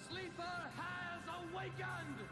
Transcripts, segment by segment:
sleeper has awakened!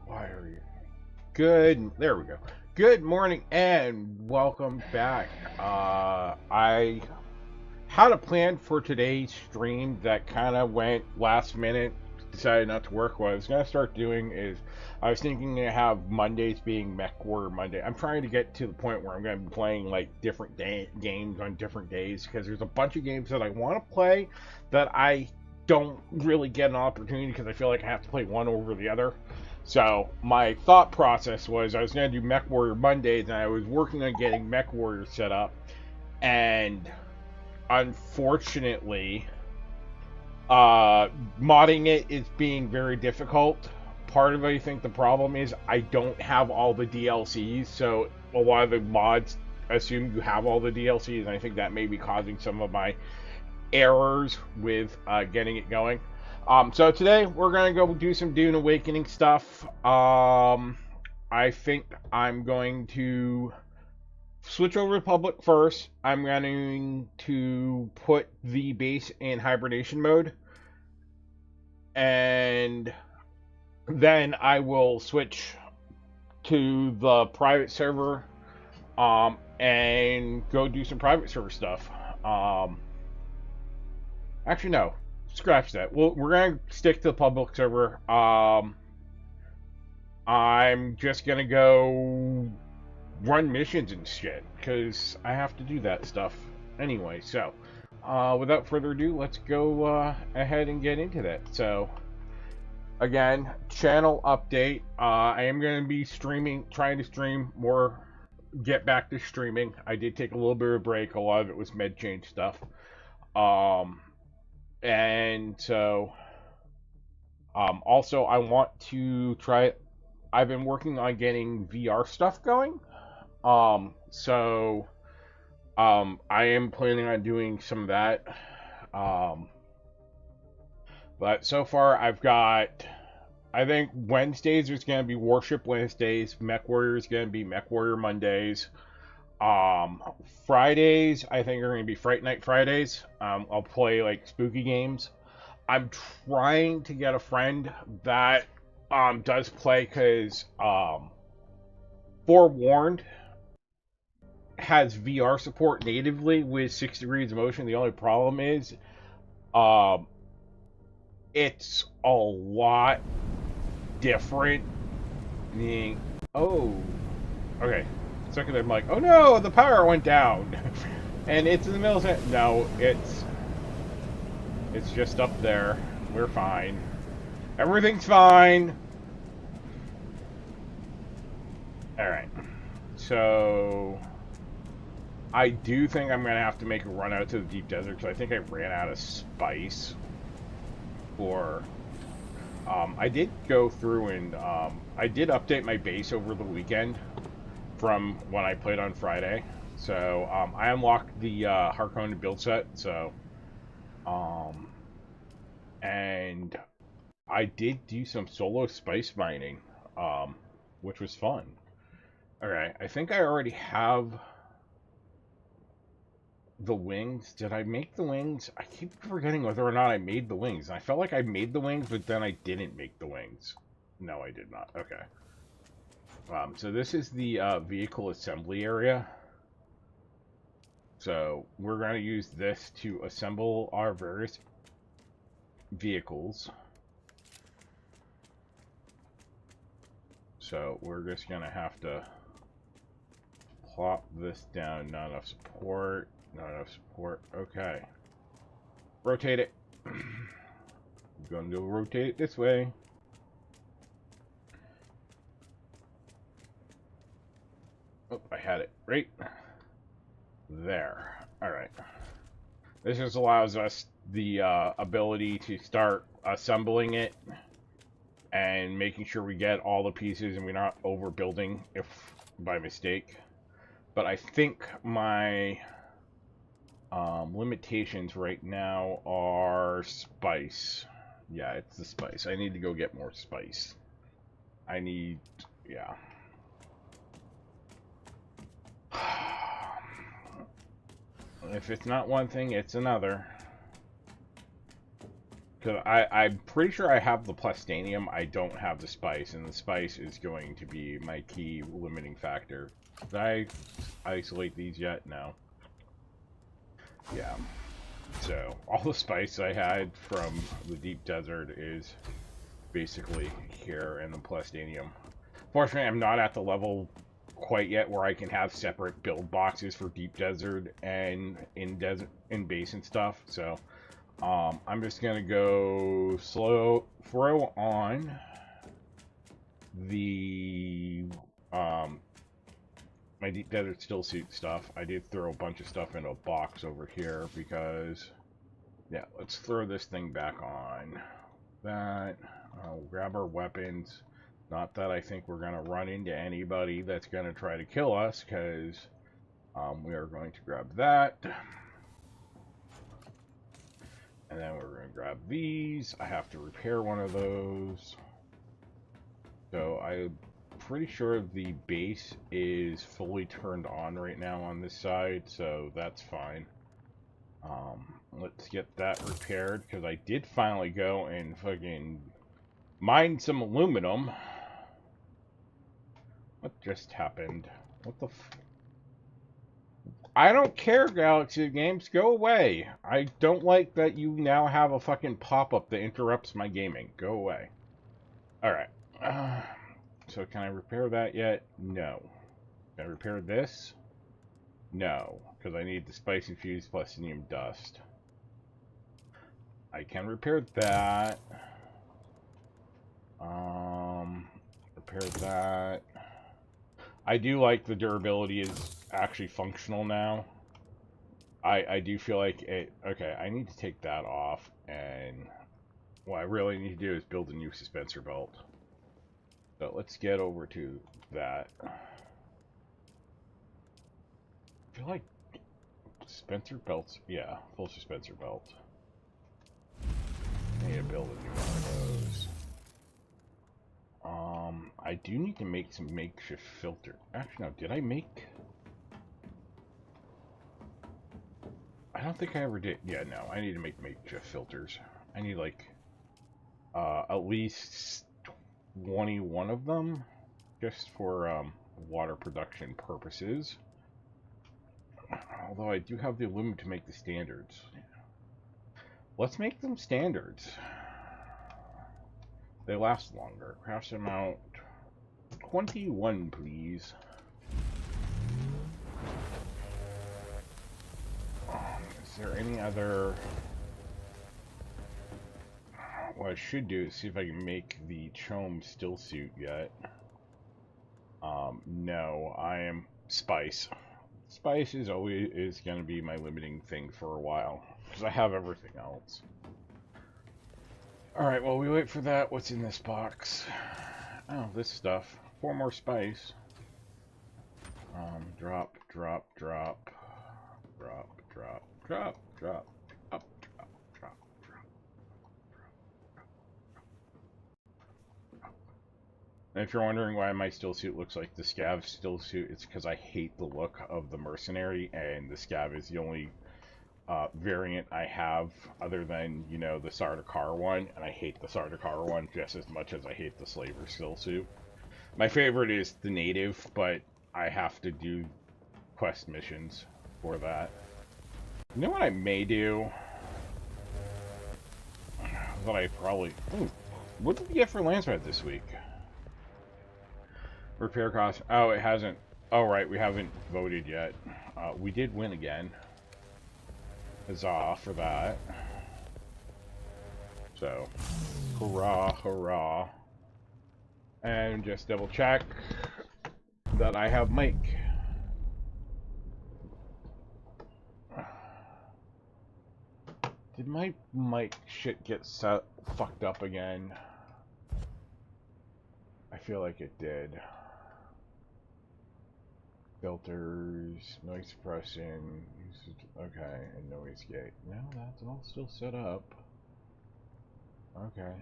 Why are you? Good. There we go. Good morning and welcome back. I had a plan for today's stream that kind of went last minute. Decided not to work. What I was gonna start doing is I was thinking to have Mondays being Mech Warrior Monday. I'm trying to get to the point where I'm gonna be playing like different games on different days because there's a bunch of games that I want to play that I don't really get an opportunity because I feel like I have to play one over the other. So my thought process was I was going to do Mech Warrior Mondays, and I was working on getting Mech Warrior set up, and unfortunately, modding it is being very difficult. Part of it, I think the problem is I don't have all the DLCs, so a lot of the mods assume you have all the DLCs, and I think that may be causing some of my errors with getting it going. So today we're gonna go do some Dune Awakening stuff. I think I'm going to switch over to public first. I'm going to put the base in hibernation mode, and then I will switch to the private server, and go do some private server stuff. Actually, no. Scratch that. We're gonna stick to the public server. I'm just gonna go run missions and shit because I have to do that stuff anyway. So, without further ado, let's go ahead and get into that. So, again, channel update. I am gonna be trying to stream more. Get back to streaming. I did take a little bit of a break. A lot of it was med change stuff. And so, also, I want to try. I've been working on getting VR stuff going. So, I am planning on doing some of that. But so far, I've got. I think Wednesdays there's going to be Worship Wednesdays. Mech Warrior is going to be Mech Warrior Mondays. Fridays I think are going to be Fright Night Fridays. I'll play like spooky games. I'm trying to get a friend that does play because Forewarned has VR support natively with 6 degrees of motion. The only problem is, um, it's a lot different. Meaning, oh, okay. Second, I'm like, oh no, the power went down, and it's in the middle of no, it's just up there. We're fine. Everything's fine. All right. So I do think I'm gonna have to make a run out to the deep desert because I think I ran out of spice. Or I did go through and I did update my base over the weekend from when I played on Friday. So I unlocked the Harkonnen build set. So and I did do some solo spice mining, which was fun. Okay, I think I already have the wings. Did I make the wings? I keep forgetting whether or not I made the wings. I felt like I made the wings, but then I didn't make the wings. No, I did not. Okay. So this is the vehicle assembly area. So we're going to use this to assemble our various vehicles. So we're just going to have to plop this down. Not enough support. Not enough support. Okay. Rotate it. I'm going to rotate it this way. Oh, I had it right there. Alright. This just allows us the ability to start assembling it and making sure we get all the pieces and we're not overbuilding if by mistake. But I think my limitations right now are spice. Yeah, it's the spice. I need to go get more spice. I need, yeah. If it's not one thing, it's another. Because I'm pretty sure I have the plastanium, I don't have the spice, and the spice is going to be my key limiting factor. Did I isolate these yet? No. Yeah. So, all the spice I had from the deep desert is basically here in the plastanium. Fortunately, I'm not at the level quite yet where I can have separate build boxes for deep desert and in basin stuff. So I'm just gonna go throw on the my deep desert still suit stuff. I did throw a bunch of stuff into a box over here because yeah, let's throw this thing back on. That I'll grab our weapons. Not that I think we're going to run into anybody that's going to try to kill us, because we are going to grab that. And then we're going to grab these. I have to repair one of those. So I'm pretty sure the base is fully turned on right now on this side, so that's fine. Let's get that repaired, because I did finally go and fucking mine some aluminum. What just happened? What the f... I don't care, Galaxy Games. Go away. I don't like that you now have a fucking pop-up that interrupts my gaming. Go away. Alright. So can I repair that yet? No. Can I repair this? No. Because I need the spice infused plastinium dust. I can repair that. Repair that. I do like the durability is actually functional now. I do feel like it... Okay, I need to take that off, and what I really need to do is build a new suspensor belt. So let's get over to that. I feel like suspensor belts... Yeah, full suspensor belt. I need to build a new one of those. I do need to make some makeshift filter. Actually, no, did I make... I don't think I ever did. Yeah, no, I need to make makeshift filters. I need, like, at least 21 of them, just for, water production purposes. Although I do have the aluminum to make the standards. Let's make them standards. They last longer. Craft amount 21, please. Is there any other... What I should do is see if I can make the Chom still suit yet. No, I am Spice. Spice is always going to be my limiting thing for a while, because I have everything else. Alright, while we wait for that, what's in this box? Oh, this stuff. 4 more spice. Drop, drop, drop. Drop, drop, drop, drop, up, drop, drop, drop. And if you're wondering why my still suit looks like the Scav still suit, it's because I hate the look of the mercenary, and the Scav is the only variant I have other than, you know, the Sardaukar one, and I hate the Sardaukar one just as much as I hate the Slaver still suit. My favorite is the native, but I have to do quest missions for that. You know what I may do? That I probably... Ooh, what did we get for Lanceret this week? Repair cost. Oh, it hasn't. Oh, right, we haven't voted yet. We did win again. Huzzah for that. So, hurrah, hurrah. And just double check that I have Mike. Did my mic shit get fucked up again? I feel like it did. Filters, noise suppression, okay, and noise gate. No, that's all still set up. Okay.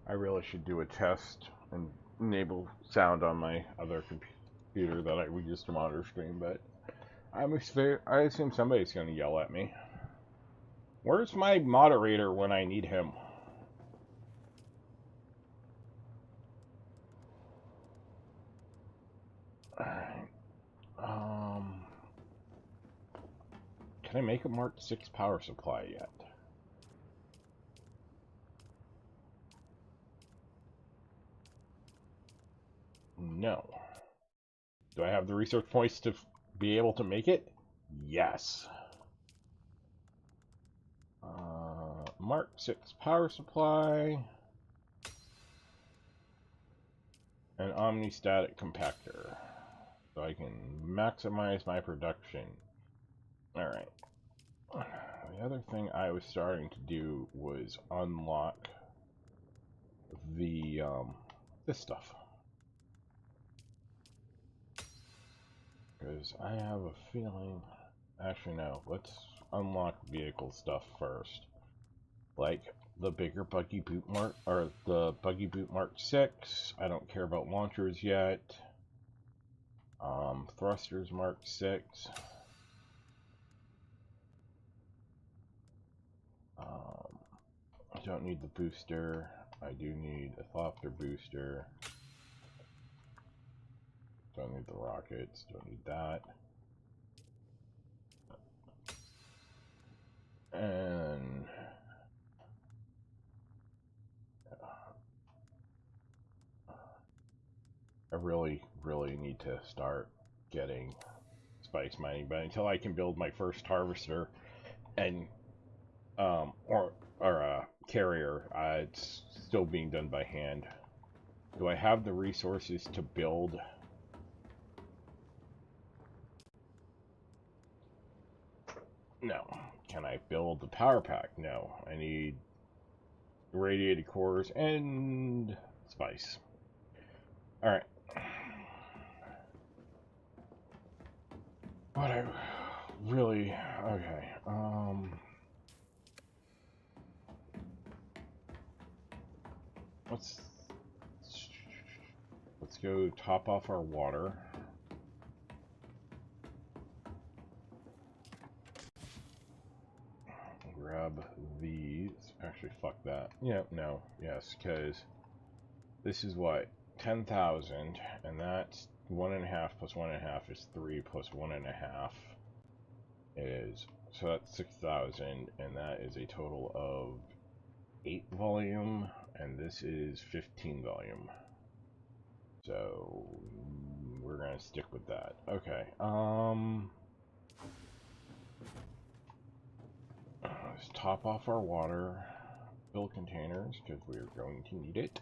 I really should do a test and enable sound on my other computer that we used to monitor stream, but I assume somebody's going to yell at me. Where's my moderator when I need him? Alright. Can I make a Mark 6 power supply yet? No. Do I have the research points to be able to make it? Yes. Mark 6 power supply. An omnistatic compactor. So I can maximize my production. Alright. The other thing I was starting to do was unlock the, this stuff. Because I have a feeling... Actually, no. Let's unlock vehicle stuff first. Like the bigger buggy boot mark, or the buggy boot Mark 6. I don't care about launchers yet. Thrusters Mark 6. I don't need the booster. I do need a Thopter booster. Don't need the rockets. Don't need that. And I really need to start getting spice mining, but until I can build my first harvester and or a carrier, it's still being done by hand. Do I have the resources to build? No. Can I build the power pack? No. I need radiated cores and spice. Alright. What I really... Okay. Let's go top off our water. Grab these. Actually, fuck that. Yeah, no, yes, because this is what 10,000, and that's 1.5 plus 1.5 is 3 plus 1.5 is, so that's 6,000, and that is a total of 8 volume, and this is 15 volume. So we're gonna stick with that. Okay. Let's top off our water, fill containers because we are going to need it.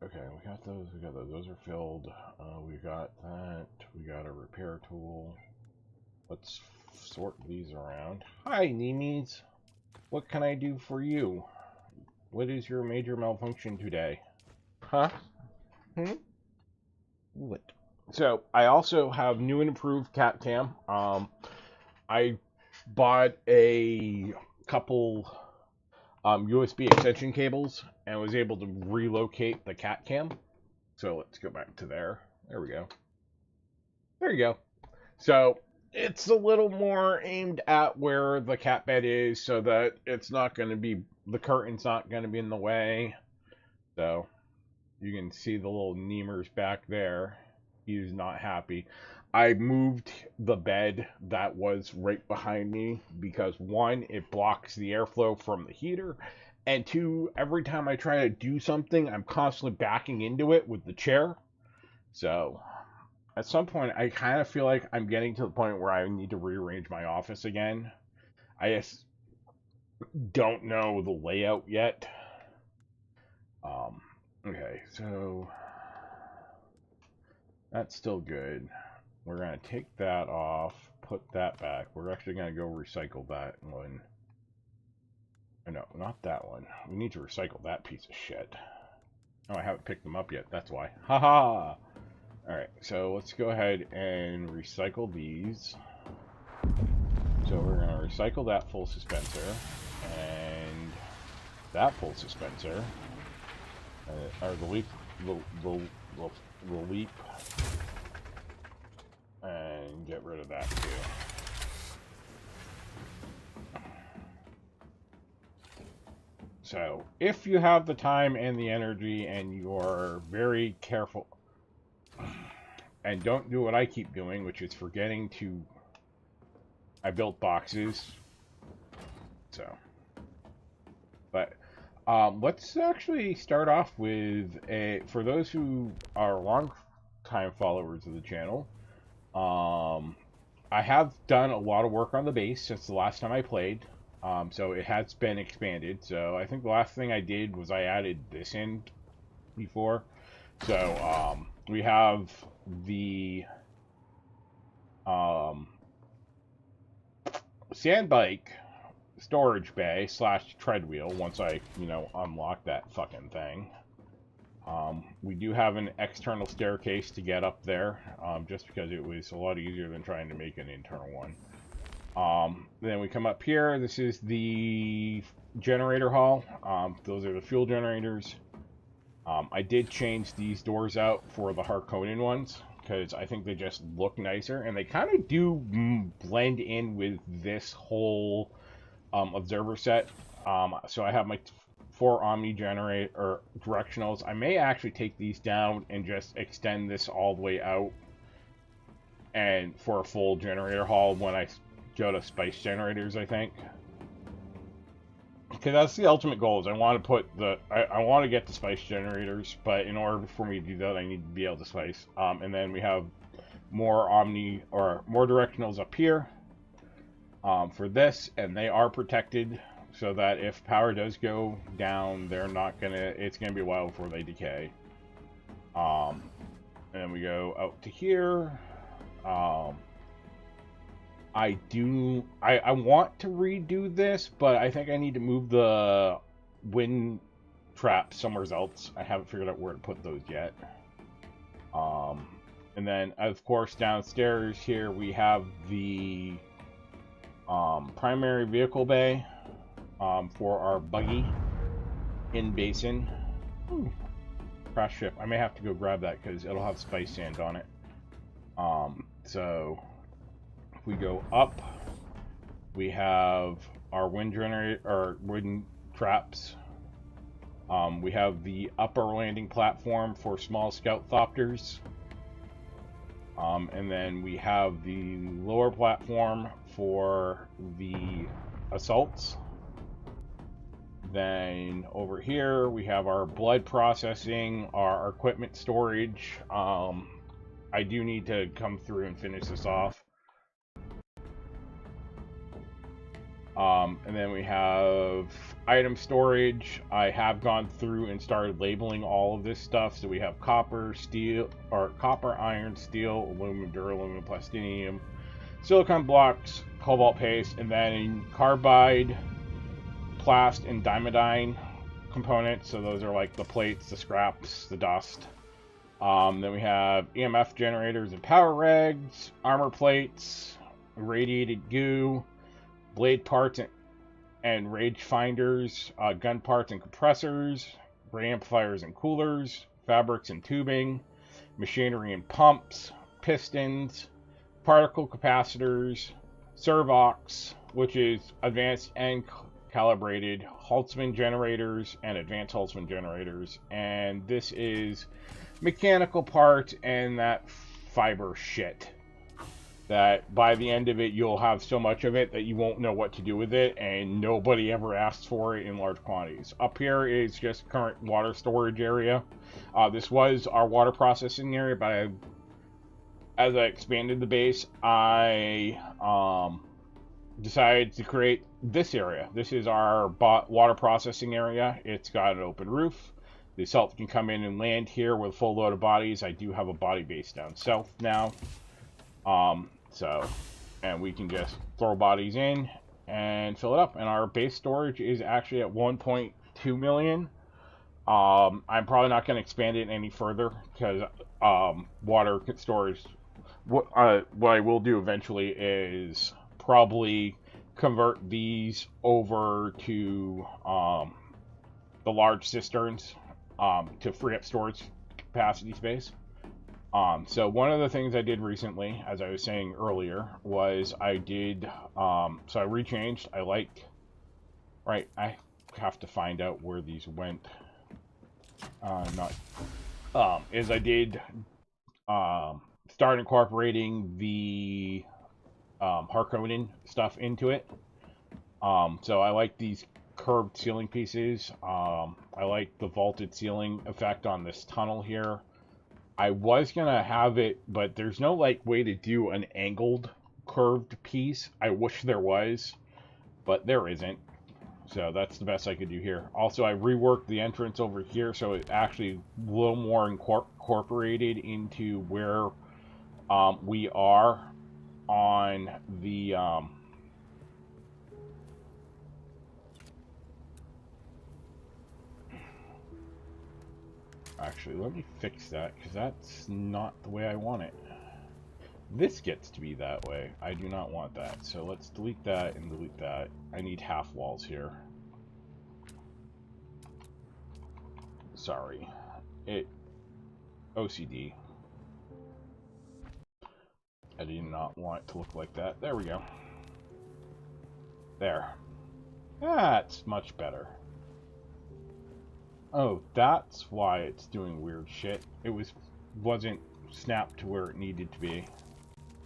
Okay, we got those. We got those. Those are filled. We got that. We got a repair tool. Let's sort these around. Hi, Nemes. What can I do for you? What is your major malfunction today? Huh? What? So, I also have new and improved cat cam. I bought a couple USB extension cables and was able to relocate the cat cam. So let's go back to there. There we go. There you go. So it's a little more aimed at where the cat bed is so that it's not going to be, the curtain's not going to be in the way. So you can see the little Nemers back there. He's not happy. I moved the bed that was right behind me because, one, it blocks the airflow from the heater, and two, every time I try to do something, I'm constantly backing into it with the chair. So at some point, I kind of feel like I'm getting to the point where I need to rearrange my office again. I just don't know the layout yet. Okay, so that's still good. We're going to take that off, put that back. We're actually going to go recycle that one. No, not that one. We need to recycle that piece of shit. Oh, I haven't picked them up yet. That's why. Haha! Alright, so let's go ahead and recycle these. So we're going to recycle that full dispenser. And that full dispenser. Or the leap. The leap. And get rid of that too. So, if you have the time and the energy and you're very careful and don't do what I keep doing, which is forgetting to... I built boxes. So. But, let's actually start off with a... For those who are long-time followers of the channel, I have done a lot of work on the base since the last time I played. So it has been expanded. So I think the last thing I did was I added this in before. So we have the sand bike storage bay / treadwheel once I, unlock that fucking thing. We do have an external staircase to get up there, just because it was a lot easier than trying to make an internal one. Then we come up here. This is the generator hall. Those are the fuel generators. I did change these doors out for the Harkonnen ones because I think they just look nicer, and they kind of do blend in with this whole observer set. So I have my 4 Omni generator directionals. I may actually take these down and just extend this all the way out and for a full generator hall when I go to spice generators, I think. Okay, that's the ultimate goal, is I want to put the... I want to get the spice generators, but in order for me to do that, I need to be able to spice. And then we have more Omni, or more directionals up here for this, and they are protected so that if power does go down, they're not gonna... It's gonna be a while before they decay. And we go out to here. I want to redo this, but I think I need to move the wind trap somewhere else. I haven't figured out where to put those yet. And then, of course, downstairs here we have the primary vehicle bay for our buggy in basin. Ooh, crash ship. I may have to go grab that because it'll have spice sand on it. So if we go up, we have our wind generator, or wind traps. We have the upper landing platform for small scout thopters. And then we have the lower platform for the assaults. Then over here we have our blood processing, our equipment storage. I do need to come through and finish this off. And then we have item storage. I have gone through and started labeling all of this stuff. So we have copper, steel, or copper, iron, steel, aluminum, duralumin, plastinium, silicon blocks, cobalt paste, and then carbide, plast, and diamidine components. So those are like the plates, the scraps, the dust. Then we have EMF generators and power regs, armor plates, radiated goo, blade parts and rage finders, gun parts and compressors, brake amplifiers and coolers, fabrics and tubing, machinery and pumps, pistons, particle capacitors, servox, which is advanced and calibrated Holtzman generators and advanced Holtzman generators, and this is mechanical parts and that fiber shit that by the end of it you'll have so much of it that you won't know what to do with it, and nobody ever asks for it in large quantities. Up here is just current water storage area. This was our water processing area, but as I expanded the base, I decided to create this area. This is our water processing area. It's got an open roof. The assault can come in and land here with a full load of bodies. I do have a body base down south now. And we can just throw bodies in and fill it up. And our base storage is actually at 1.2 million. I'm probably not going to expand it any further because water storage. What I will do eventually is probably convert these over to the large cisterns to free up storage capacity space. So one of the things I did recently, as I was saying earlier, was I did, so I rechanged. I have to find out where these went. Is I did start incorporating the Harkonnen stuff into it. So I like these curved ceiling pieces. I like the vaulted ceiling effect on this tunnel here. I was gonna have it, but there's no way to do an angled curved piece. I wish there was, but there isn't. So that's the best I could do here. Also, I reworked the entrance over here so it's actually a little more incorporated into where we are on the actually, let me fix that, because that's not the way I want it. This gets to be that way. I do not want that. So let's delete that and delete that. I need half walls here. Sorry. OCD. I do not want it to look like that. There we go. There. That's much better. Oh, that's why it's doing weird shit. It wasn't snapped to where it needed to be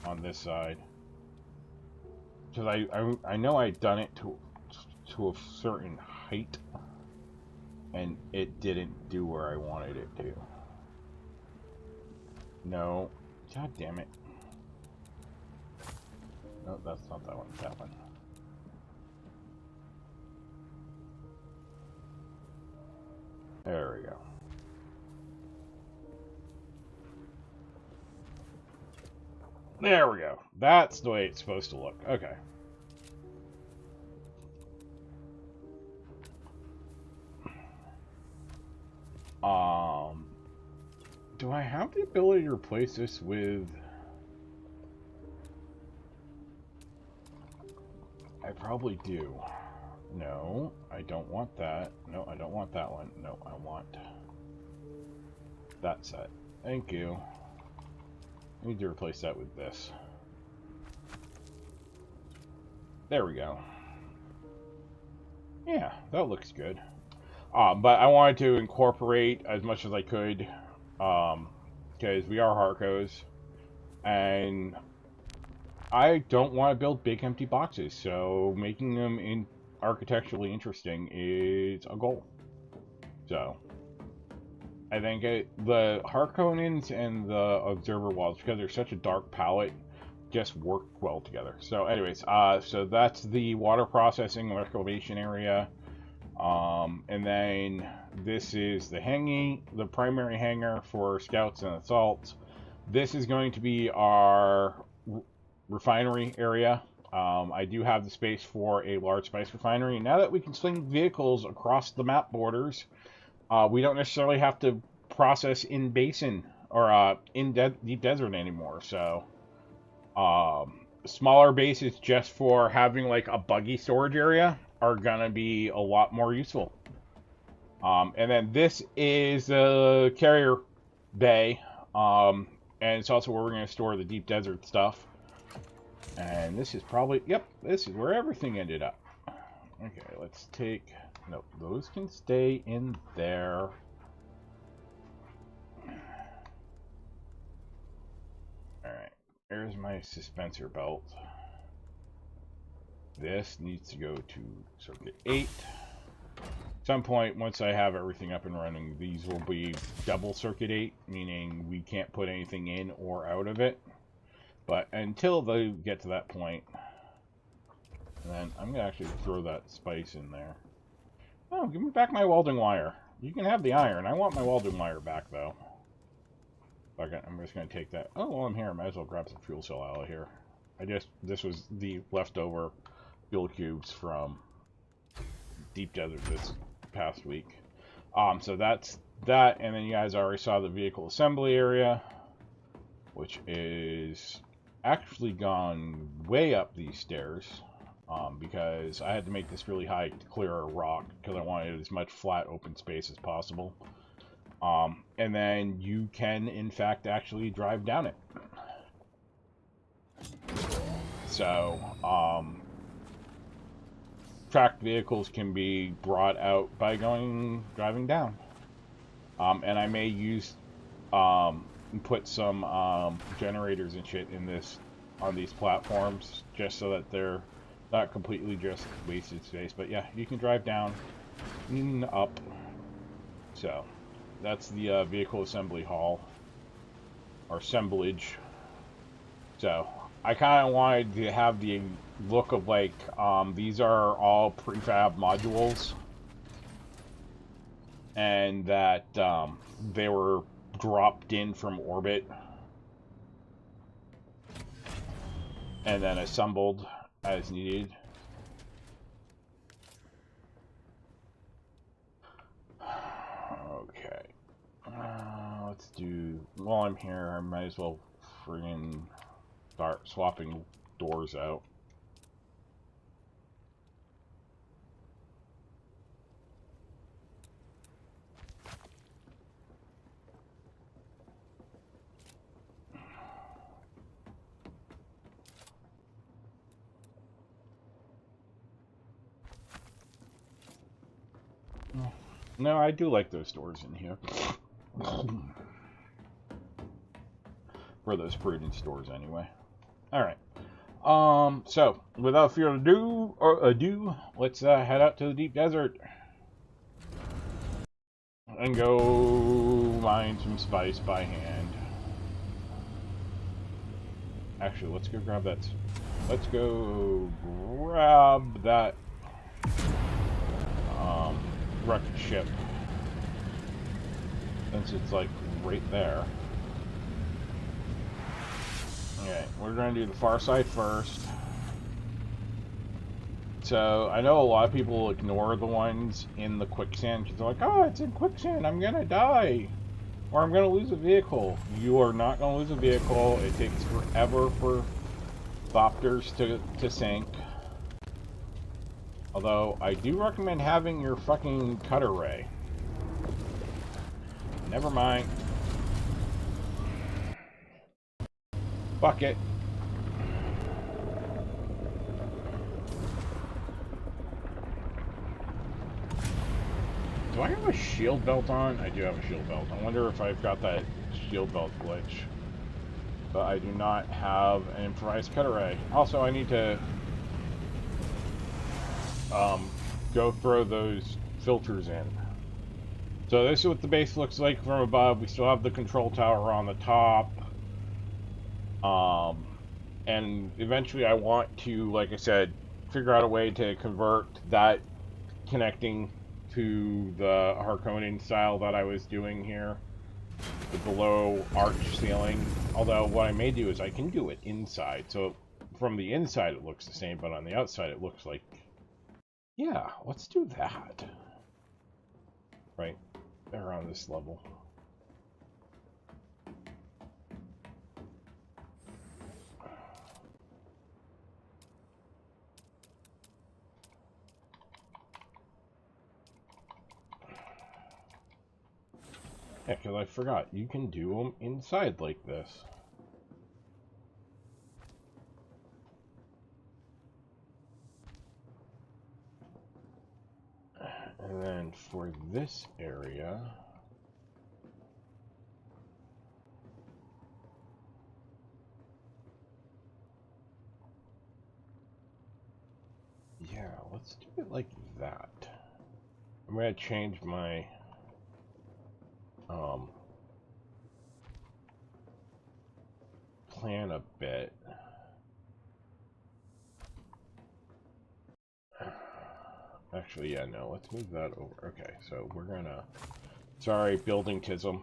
on this side. Because I know I'd done it to a certain height, and it didn't do where I wanted it to. No. God damn it. No, that's not that one. That one. There we go. There we go. That's the way it's supposed to look. Okay. Do I have the ability to replace this with... I probably do. No, I don't want that. No, I don't want that one. No, I want that set. Thank you. I need to replace that with this. There we go. Yeah, that looks good. But I wanted to incorporate as much as I could, because we are Harcos, and I don't want to build big empty boxes, so making them architecturally interesting is a goal. So, I think the Harkonnens and the Observer walls, because they're such a dark palette, just work well together. So anyways, so that's the water processing reclamation area. And then this is the primary hangar for scouts and assaults. This is going to be our refinery area. I do have the space for a large spice refinery. Now that we can swing vehicles across the map borders, we don't necessarily have to process in basin or in deep desert anymore. So smaller bases just for having like a buggy storage area are gonna be a lot more useful. And then this is the carrier bay, and it's also where we're gonna store the deep desert stuff. And this is probably, yep, this is where everything ended up. Okay, let's take, no, those can stay in there. Alright, there's my suspensor belt. This needs to go to circuit 8. At some point, once I have everything up and running, these will be double circuit 8, meaning we can't put anything in or out of it. But until they get to that point, then I'm going to actually throw that spice in there. Oh, give me back my welding wire. You can have the iron. I want my welding wire back, though. Okay, I'm just going to take that. Oh, while I'm here, I might as well grab some fuel cell out of here. This was the leftover fuel cubes from Deep Desert this past week. So that's that, and then you guys already saw the vehicle assembly area, which is actually gone way up these stairs, because I had to make this really high to clear a rock, because I wanted as much flat open space as possible. And then you can, in fact, actually drive down it. So, tracked vehicles can be brought out by driving down. And I may put some generators and shit on these platforms, just so that they're not completely just wasted space. But yeah, you can drive down and up. So that's the vehicle assembly hall, or assemblage. So I kind of wanted to have the look of like, these are all prefab modules, and that they were dropped in from orbit and then assembled as needed. Okay, let's do, while I'm here, I might as well friggin' start swapping doors out. No, I do like those doors in here. For those prudence doors, anyway. Alright. So, without further ado, let's head out to the deep desert. And go mine some spice by hand. Actually, let's go grab that. Let's go grab that wrecked ship, since it's like right there. Okay, we're going to do the far side first. So I know a lot of people ignore the ones in the quicksand because they're like, oh, it's in quicksand, I'm gonna die, or I'm gonna lose a vehicle. You are not gonna lose a vehicle. It takes forever for Thopters to sink. Although, I do recommend having your fucking cutter ray. Never mind. Fuck it. Do I have a shield belt on? I do have a shield belt. I wonder if I've got that shield belt glitch. But I do not have an improvised cut array. Also, I need to go throw those filters in. So this is what the base looks like from above. We still have the control tower on the top. And eventually I want to, like I said, figure out a way to convert that connecting to the Harkonnen style that I was doing here. The below arch ceiling. Although what I may do is I can do it inside. So from the inside it looks the same, but on the outside it looks like... Yeah, let's do that. Right there on this level. Yeah, because I forgot. You can do them inside like this. And then for this area... Yeah, let's do it like that. I'm going to change my... plan a bit. Actually, yeah, no, let's move that over. Okay, so we're gonna... Sorry, building tism.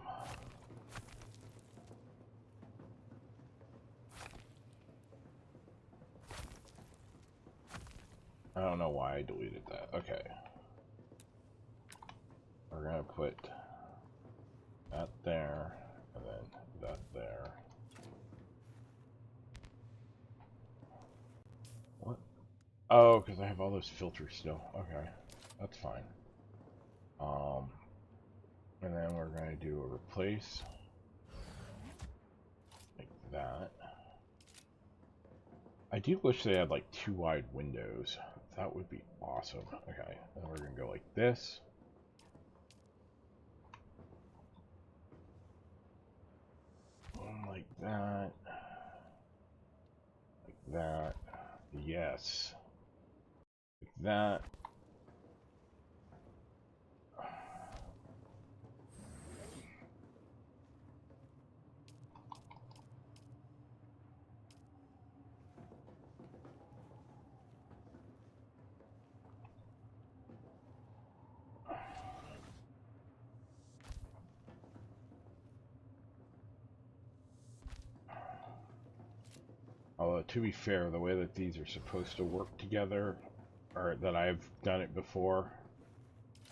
I don't know why I deleted that. Okay. We're gonna put that there, and then that there. What? Oh, because I have all those filters still. Okay, that's fine. And then we're gonna do a replace. Like that. I do wish they had like 2 wide windows. That would be awesome. Okay, and we're gonna go like this. Like that. Like that. Yes. Like that. Although, to be fair, the way that these are supposed to work together, or that I've done it before,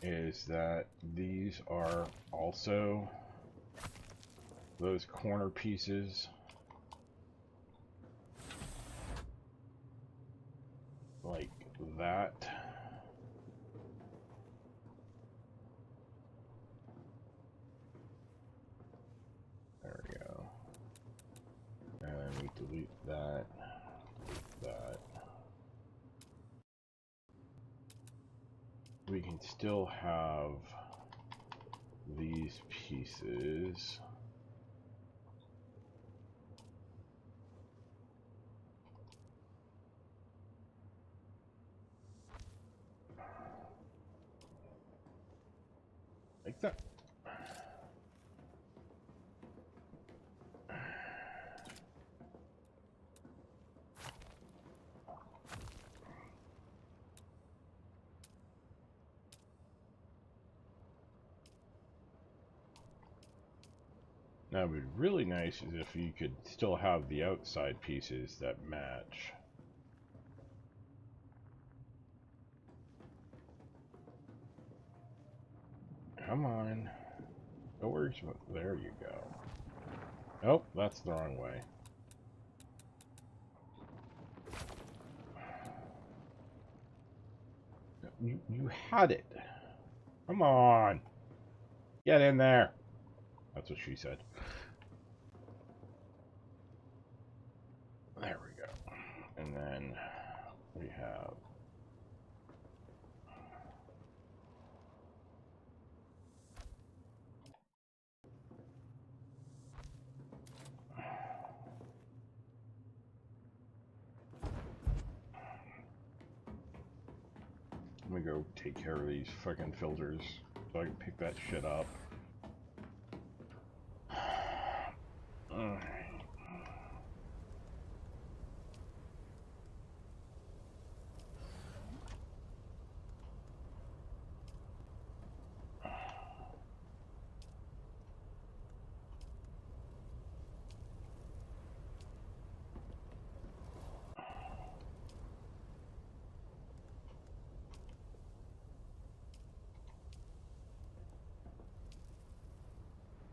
is that these are also those corner pieces. Like that. There we go. And we delete that. Delete that. We can still have these pieces. Like that. Now, it would be really nice is if you could still have the outside pieces that match. Come on. There you go. Oh, that's the wrong way. You had it. Come on. Get in there. That's what she said. we have? I'm gonna go take care of these fucking filters so I can pick that shit up.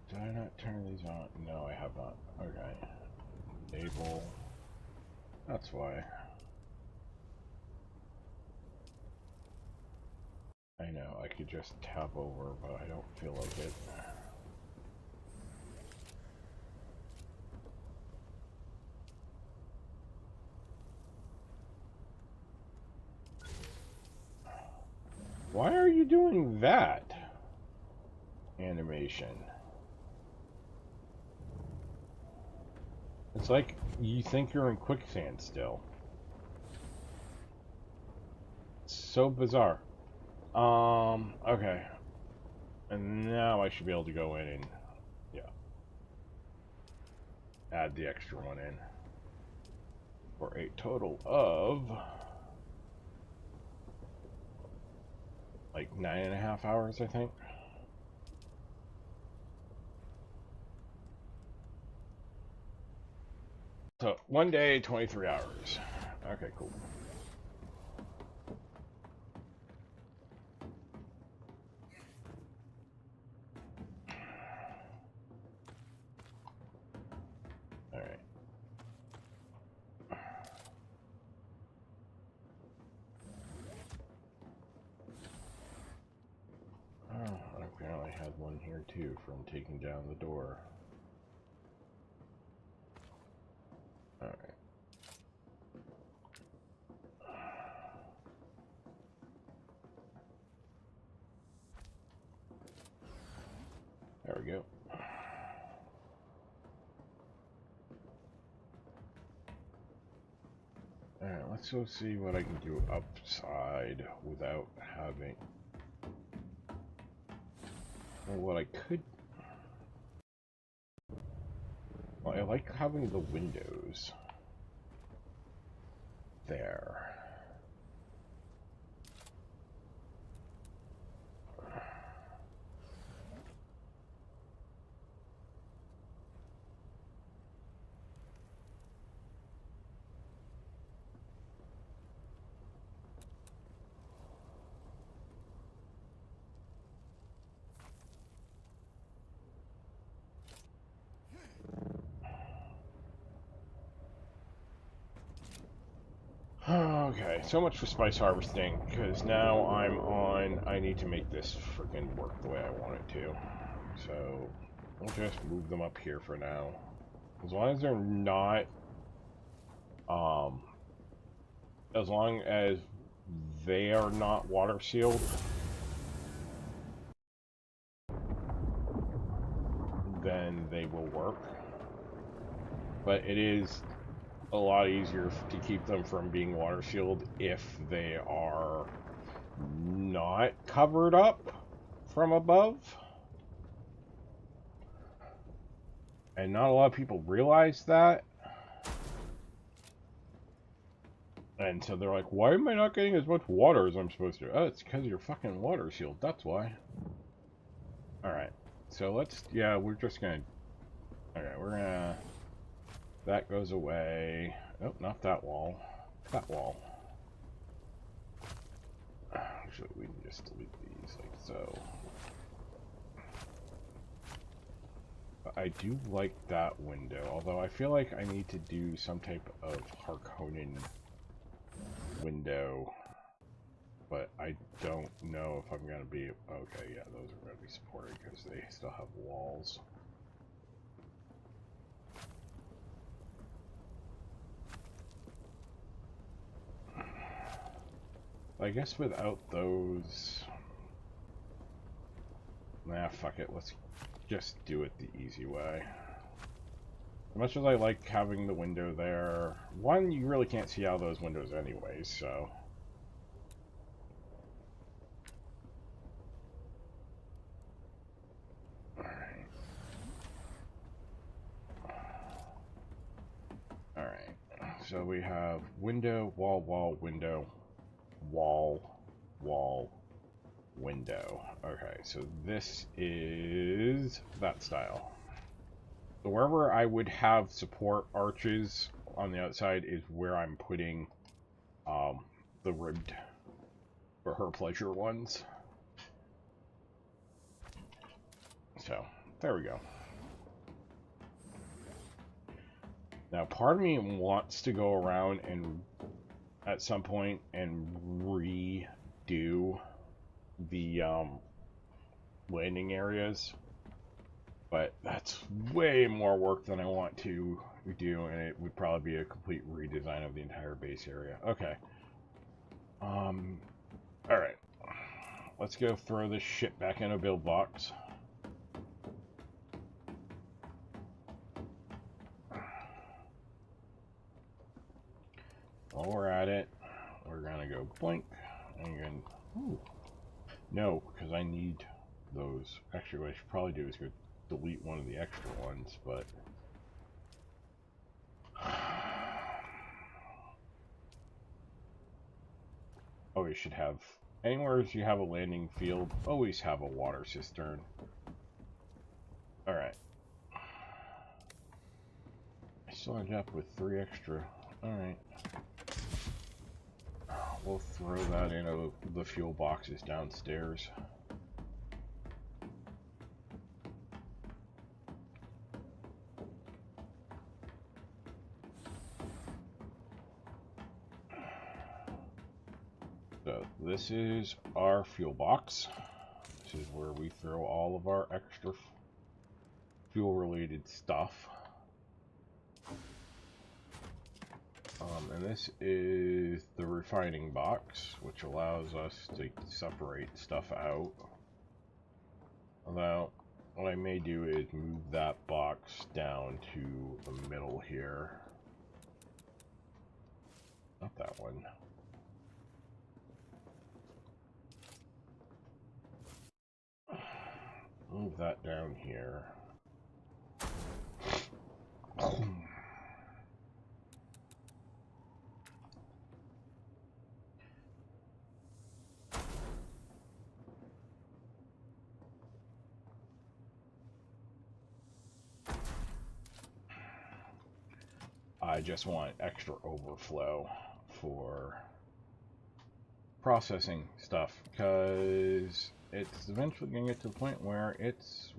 Did I not turn these on? No, I have not. Okay. Enable. That's why. I know, I could just tab over, but I don't feel like it. Why are you doing that? Animation. It's like you think you're in quicksand still. It's so bizarre. Okay. And now I should be able to go in and, yeah, add the extra one in. For a total of, like, 9.5 hours, I think. So, 1 day, 23 hours. Okay, cool. Alright. Oh, I apparently had one here too from taking down the door. Alright. There we go. Alright, let's go see what I can do upside without having... Well, what I could... Well, I like having the windows there. Okay, so much for spice harvesting, because now I need to make this freaking work the way I want it to. So, we'll just move them up here for now. As long as they're not, as long as they are not water sealed, then they will work. But it is a lot easier to keep them from being water sealed if they are not covered up from above. And not a lot of people realize that. And so they're like, why am I not getting as much water as I'm supposed to? Oh, it's because you're fucking water sealed, that's why. Alright, so let's, yeah, we're just gonna, okay, we're gonna, that goes away. Oh, not that wall. That wall. Actually, we can just delete these like so. But I do like that window, although I feel like I need to do some type of Harkonnen window. But I don't know if I'm going to be... Okay, yeah, those are going to be supported because they still have walls. I guess without those... Nah, fuck it. Let's just do it the easy way. As much as I like having the window there, one, you really can't see out of those windows anyways, so... Alright, so we have window, wall, wall, window, wall, wall, window. Okay, so this is that style. So wherever I would have support arches on the outside is where I'm putting the ribbed for her pleasure ones. So, there we go. Now, part of me wants to go around and, at some point, and redo the landing areas. But that's way more work than I want to do, and it would probably be a complete redesign of the entire base area. Okay. Alright. Let's go throw this shit back in a build box. While we're at it, we're gonna go blink, and then, ooh, no, because I need those. Actually, what I should probably do is go delete one of the extra ones, but always should have, anywhere you have a landing field, always have a water cistern. Alright. I still end up with 3 extra. Alright. We'll throw that into the fuel boxes downstairs. So this is our fuel box. This is where we throw all of our extra fuel related stuff. And this is the refining box, which allows us to separate stuff out. Although, what I may do is move that box down to the middle here. Not that one. Move that down here. I just want extra overflow for processing stuff, because it's eventually going to get to the point where it's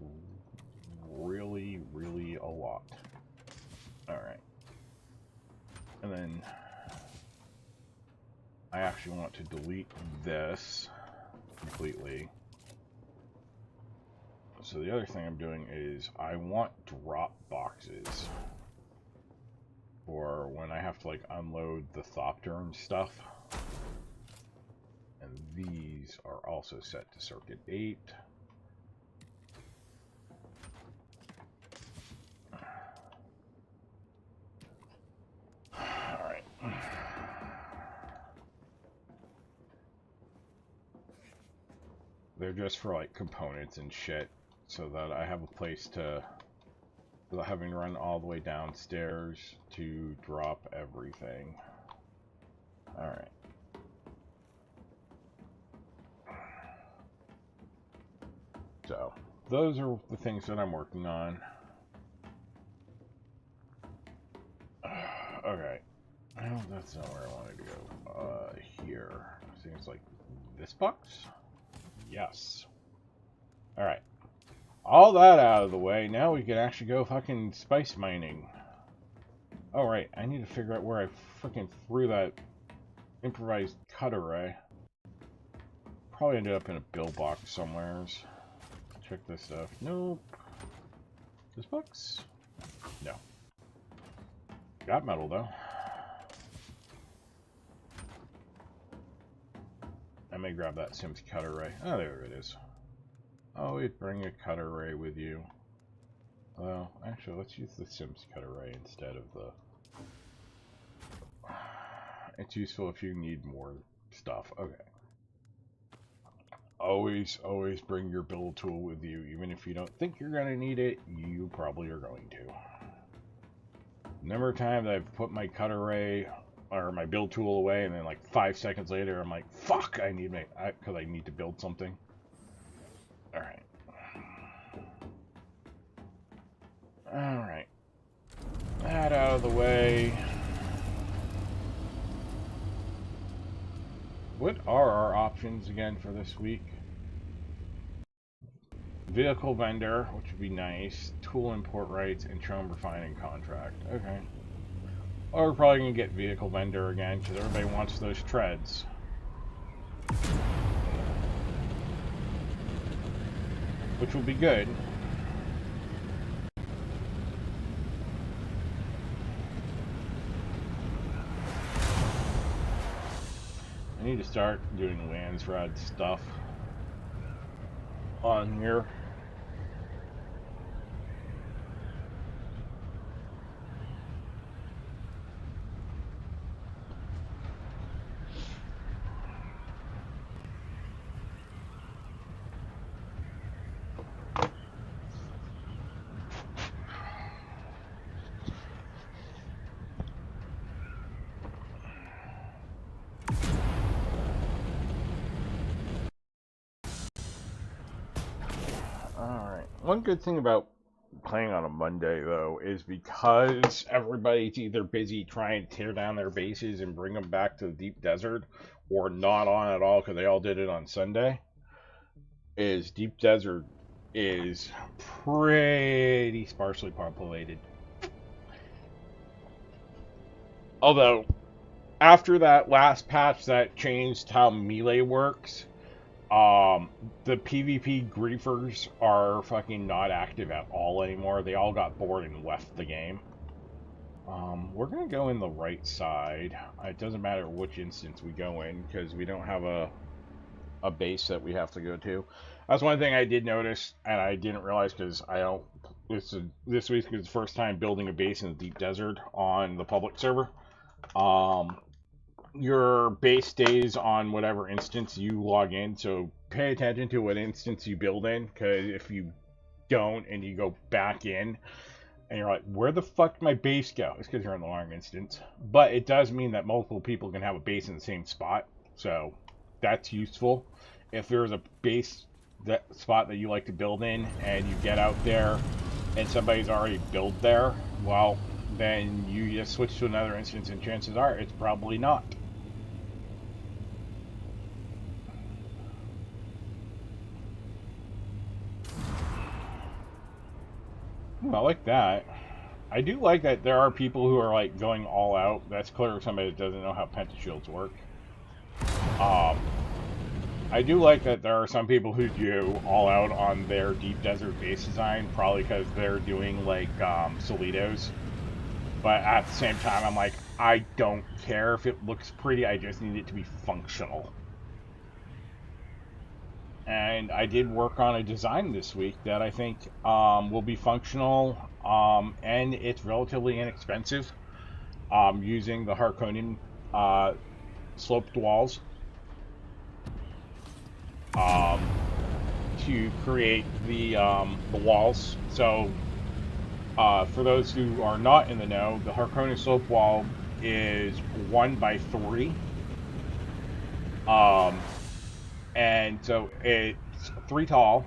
really, really a lot. Alright. And then I actually want to delete this completely. So the other thing I'm doing is I want drop boxes for when I have to like unload the Thopter and stuff. And these are also set to circuit 8. Alright. They're just for like components and shit, so that I have a place to, without having to run all the way downstairs to drop everything. Alright. So, those are the things that I'm working on. Okay. Well, that's not where I wanted to go. Here. Seems like this box? Yes. Alright. All that out of the way, now we can actually go fucking spice mining. Oh, right. I need to figure out where I freaking threw that improvised cut array. Probably ended up in a bill box somewheres. Check this stuff. Nope. This box? No. Got metal, though. me grab that Sims cutter ray. Oh, there it is. Always bring a cutter ray with you. Well, actually, let's use the Sims cutter ray instead of the... It's useful if you need more stuff. Okay. Always bring your build tool with you. Even if you don't think you're going to need it, you probably are going to. The number of times I've put my cutter ray or my build tool away, and then like 5 seconds later, I'm like, fuck, I need my... because I need to build something. Alright. Alright. That out of the way. What are our options again for this week? Vehicle vendor, which would be nice. Tool import rights and Trome refining contract. Okay. Or we're probably going to get vehicle vendor again because everybody wants those treads. Which will be good. I need to start doing Landsrod stuff on here. One good thing about playing on a Monday, though, is because everybody's either busy trying to tear down their bases and bring them back to the deep desert, or not on at all because they all did it on Sunday, is deep desert is pretty sparsely populated. Although, after that last patch that changed how Melee works, the PvP griefers are fucking not active at all anymore. They all got bored and left the game. We're gonna go in the right side. It doesn't matter which instance we go in because we don't have a base that we have to go to. That's one thing I did notice, and I didn't realize because I don't. This week is the first time building a base in the deep desert on the public server. Your base stays on whatever instance you log in, so pay attention to what instance you build in, because if you don't and you go back in and you're like, where the fuck did my base go? It's because you're in the wrong instance. But it does mean that multiple people can have a base in the same spot, so that's useful. If there's a base spot that you like to build in and you get out there and somebody's already built there, well, then you just switch to another instance and chances are it's probably not. I like that. I do like that there are people who are like going all out. That's clearly somebody that doesn't know how pentashields work. I do like that there are some people who do all out on their deep desert base design, probably because they're doing like Solitos. But at the same time, I'm like, I don't care if it looks pretty, I just need it to be functional. And I did work on a design this week that I think will be functional, and it's relatively inexpensive, using the Harkonnen sloped walls to create the walls. So for those who are not in the know, the Harkonnen slope wall is 1 by 3. And so it's 3 tall.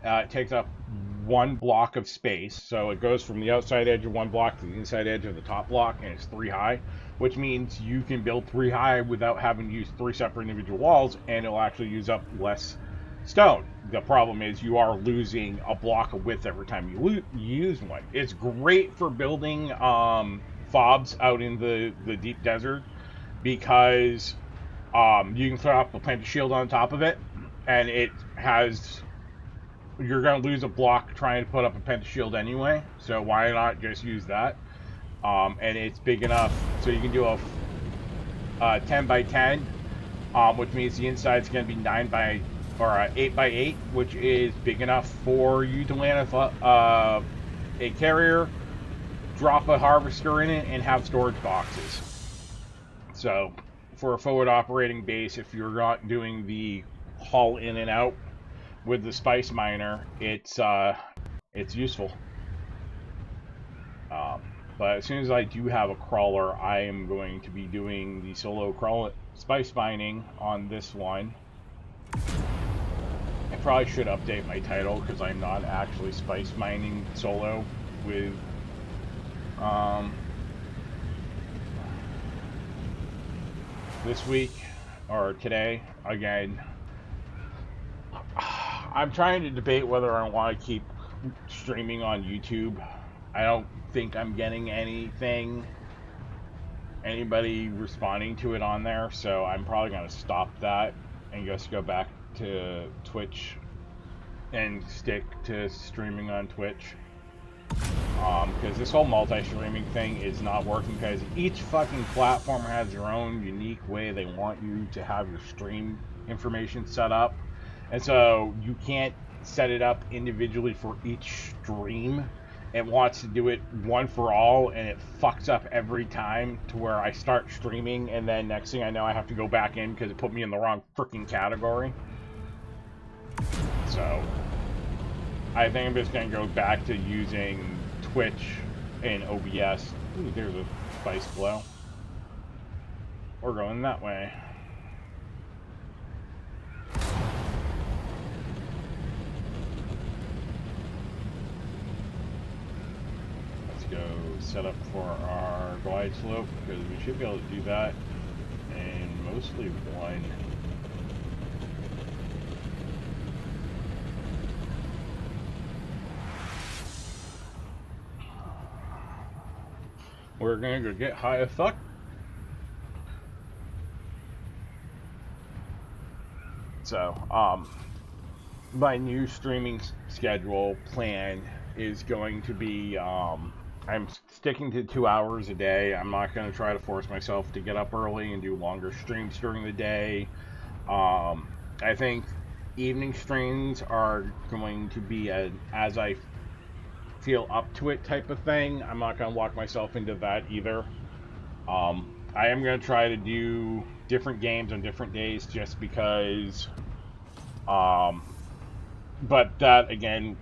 It takes up 1 block of space. So it goes from the outside edge of 1 block to the inside edge of the top block, and it's 3 high, which means you can build 3 high without having to use 3 separate individual walls, and it'll actually use up less stone. The problem is you are losing a block of width every time you use one. It's great for building fobs out in the deep desert because you can throw up a pentashield on top of it, and it has... You're going to lose a block trying to put up a pentashield anyway, so why not just use that? And it's big enough, so you can do a 10 by 10 which means the inside's going to be 8 by 8, which is big enough for you to land a carrier, drop a harvester in it, and have storage boxes. So for a forward operating base, if you're not doing the haul in and out with the spice miner, it's useful. But as soon as I do have a crawler, I am going to be doing the solo spice mining on this one. I probably should update my title because I'm not actually spice mining solo with this week or today. Again, I'm trying to debate whether I want to keep streaming on YouTube. I don't think I'm getting anybody responding to it on there, so I'm probably going to stop that and just go back to Twitch and stick to streaming on Twitch. Because this whole multi-streaming thing is not working because each fucking platform has their own unique way they want you to have your stream information set up. And so you can't set it up individually for each stream. It wants to do it one for all, and it fucks up every time to where I start streaming, and then next thing I know, I have to go back in because it put me in the wrong freaking category. So, I think I'm just going to go back to using Twitch and OBS. Ooh, there's a spice blow. We're going that way. Go set up for our glide slope because we should be able to do that in mostly one. We're gonna go get high as fuck. So, my new streaming schedule plan is going to be, I'm sticking to 2 hours a day. I'm not going to try to force myself to get up early and do longer streams during the day. I think evening streams are going to be as I feel up to it type of thing. I'm not going to lock myself into that either. I am going to try to do different games on different days just because, but that again,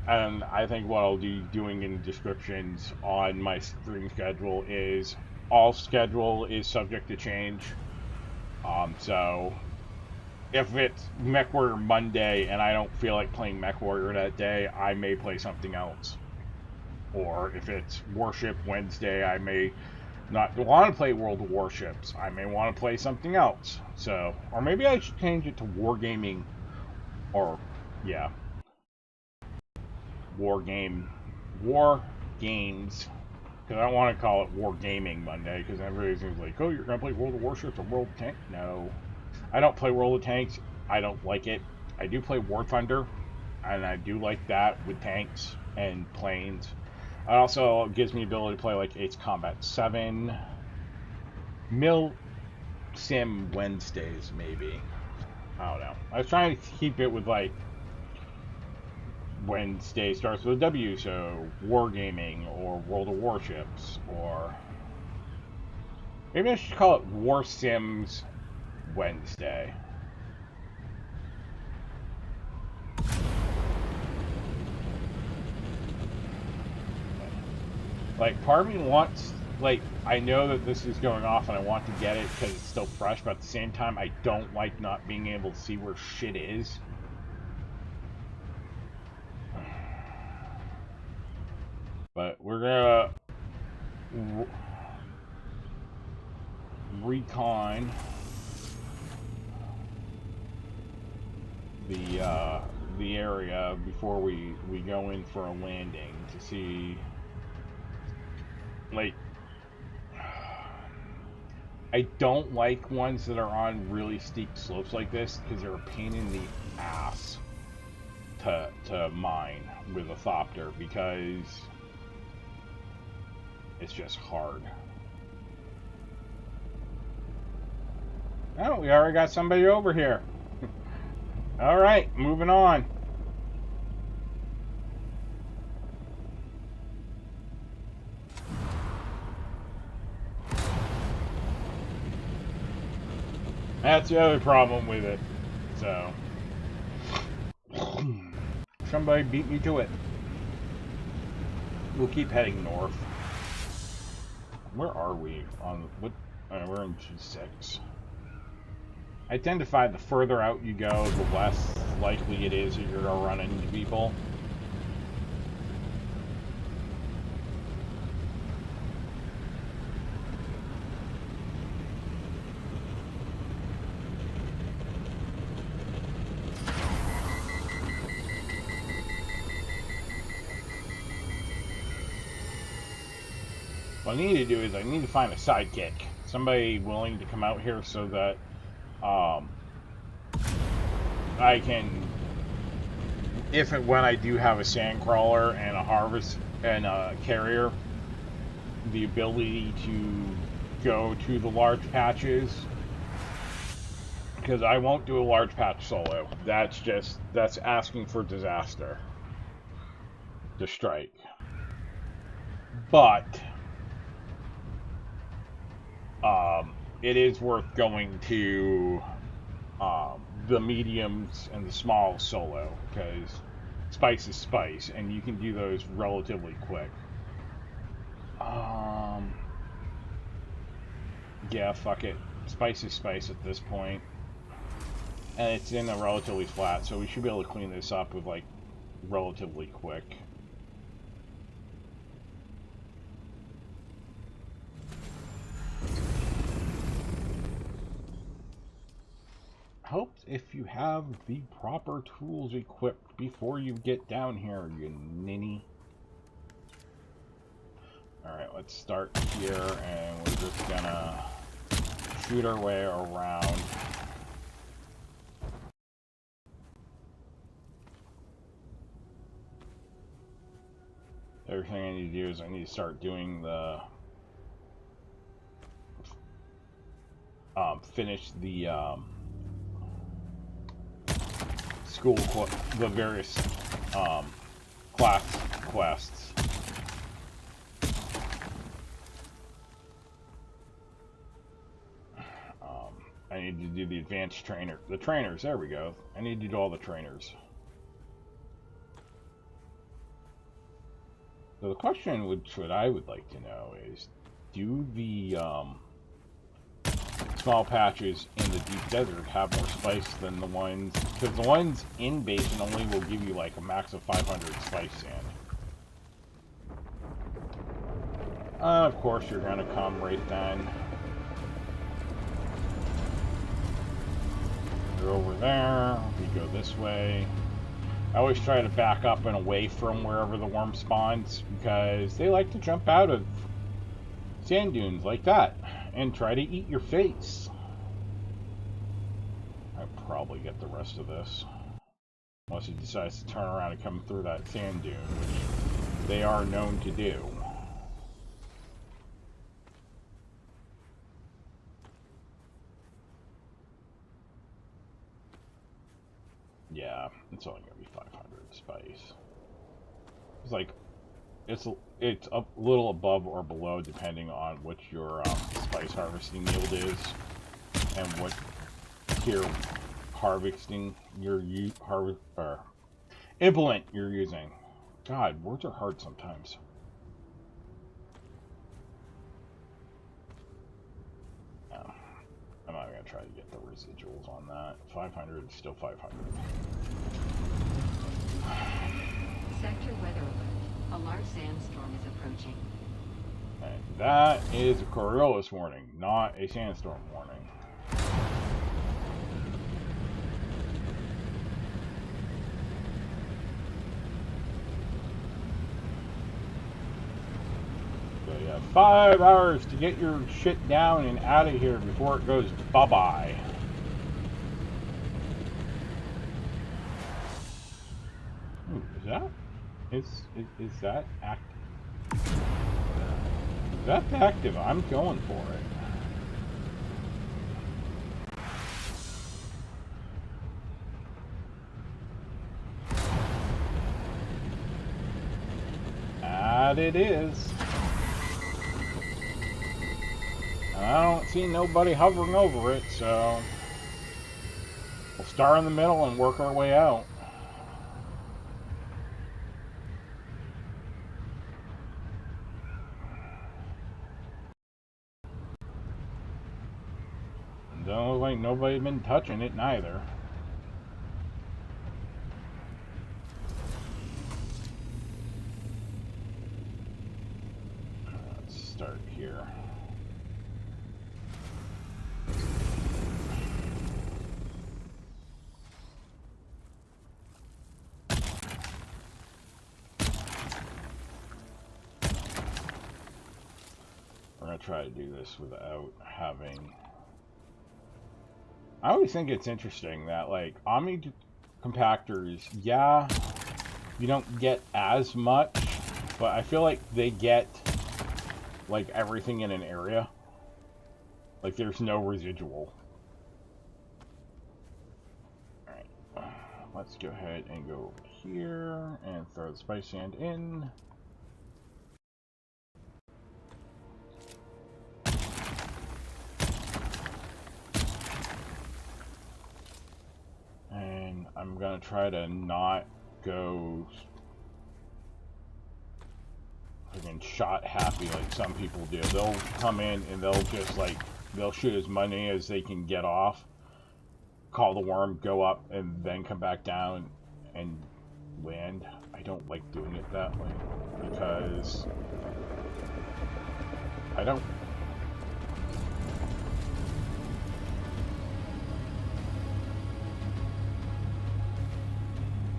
and I think what I'll be doing in descriptions on my stream schedule is all schedule is subject to change. So if it's MechWarrior Monday and I don't feel like playing MechWarrior that day, I may play something else. Or if it's Warship Wednesday, I may not want to play World of Warships. I may want to play something else. So, or maybe I should change it to Wargaming, or yeah. War Games, because I don't want to call it War Gaming Monday, because everybody's like, oh, you're going to play World of Warships or World of Tanks? No. I don't play World of Tanks. I don't like it. I do play War Thunder, and I do like that with tanks and planes. It also gives me the ability to play like Ace Combat 7, Mil Sim Wednesdays, maybe. I don't know. I was trying to keep it with like Wednesday starts with a W, so Wargaming or World of Warships, or maybe I should call it War Sims Wednesday. Like, part of me wants, like, I know that this is going off and I want to get it because it's still fresh, but at the same time, I don't like not being able to see where shit is. But we're gonna recon the area before we go in for a landing to see, like, I don't like ones that are on really steep slopes like this because they're a pain in the ass to mine with a Thopter because it's just hard. Oh, we already got somebody over here. Alright, moving on. That's the other problem with it. So, somebody beat me to it. We'll keep heading north. Where are we on what? We're in G6. I tend to find the further out you go, the less likely it is that you're gonna run into people. What I need to do is I need to find a sidekick. Somebody willing to come out here so that I can, if and when I do have a sandcrawler and a harvest and a carrier, the ability to go to the large patches. Because I won't do a large patch solo. That's asking for disaster to strike. But it is worth going to the mediums and the small solo, because spice is spice, and you can do those relatively quick. Yeah, fuck it. Spice is spice at this point. And it's in a relatively flat, so we should be able to clean this up with, like, relatively quick. Helps if you have the proper tools equipped before you get down here, you ninny. Alright, let's start here, and we're just gonna shoot our way around. Everything I need to do is I need to start doing the finish the the various class quests. I need to do the advanced trainers, there we go. I need to do all the trainers. So the question which I would like to know is, do the small patches in the deep desert have more spice than the ones, because the ones in basin only will give you like a max of 500 spice sand. Of course you're gonna come right then. You're over there, we go this way. I always try to back up and away from wherever the worm spawns, because they like to jump out of sand dunes like that and try to eat your face. I'll probably get the rest of this, unless he decides to turn around and come through that sand dune, which they are known to do. Yeah, it's only gonna be 500 spice. It's like, it's a little above or below depending on what your spice harvesting yield is and what tier harvesting implement you're using. God, words are hard sometimes. No, I'm not gonna try to get the residuals on that. 500 is still 500. Sector weather alert. A large sandstorm is approaching. And that is a Coriolis warning, not a sandstorm warning. So you have 5 hours to get your shit down and out of here before it goes bye-bye. Is that active? If that's active, I'm going for it. That it is. And I don't see nobody hovering over it, so we'll start in the middle and work our way out. Don't look like nobody's been touching it neither. Let's start here. We're gonna try to do this without having... I always think it's interesting that, like, Omni compactors, yeah, you don't get as much, but I feel like they get, like, everything in an area. Like, there's no residual. Alright, let's go ahead and go here and throw the spice sand in. And I'm gonna try to not go freaking shot happy like some people do. They'll come in and they'll just like, they'll shoot as many as they can get off, call the worm, go up, and then come back down and land. I don't like doing it that way because I don't...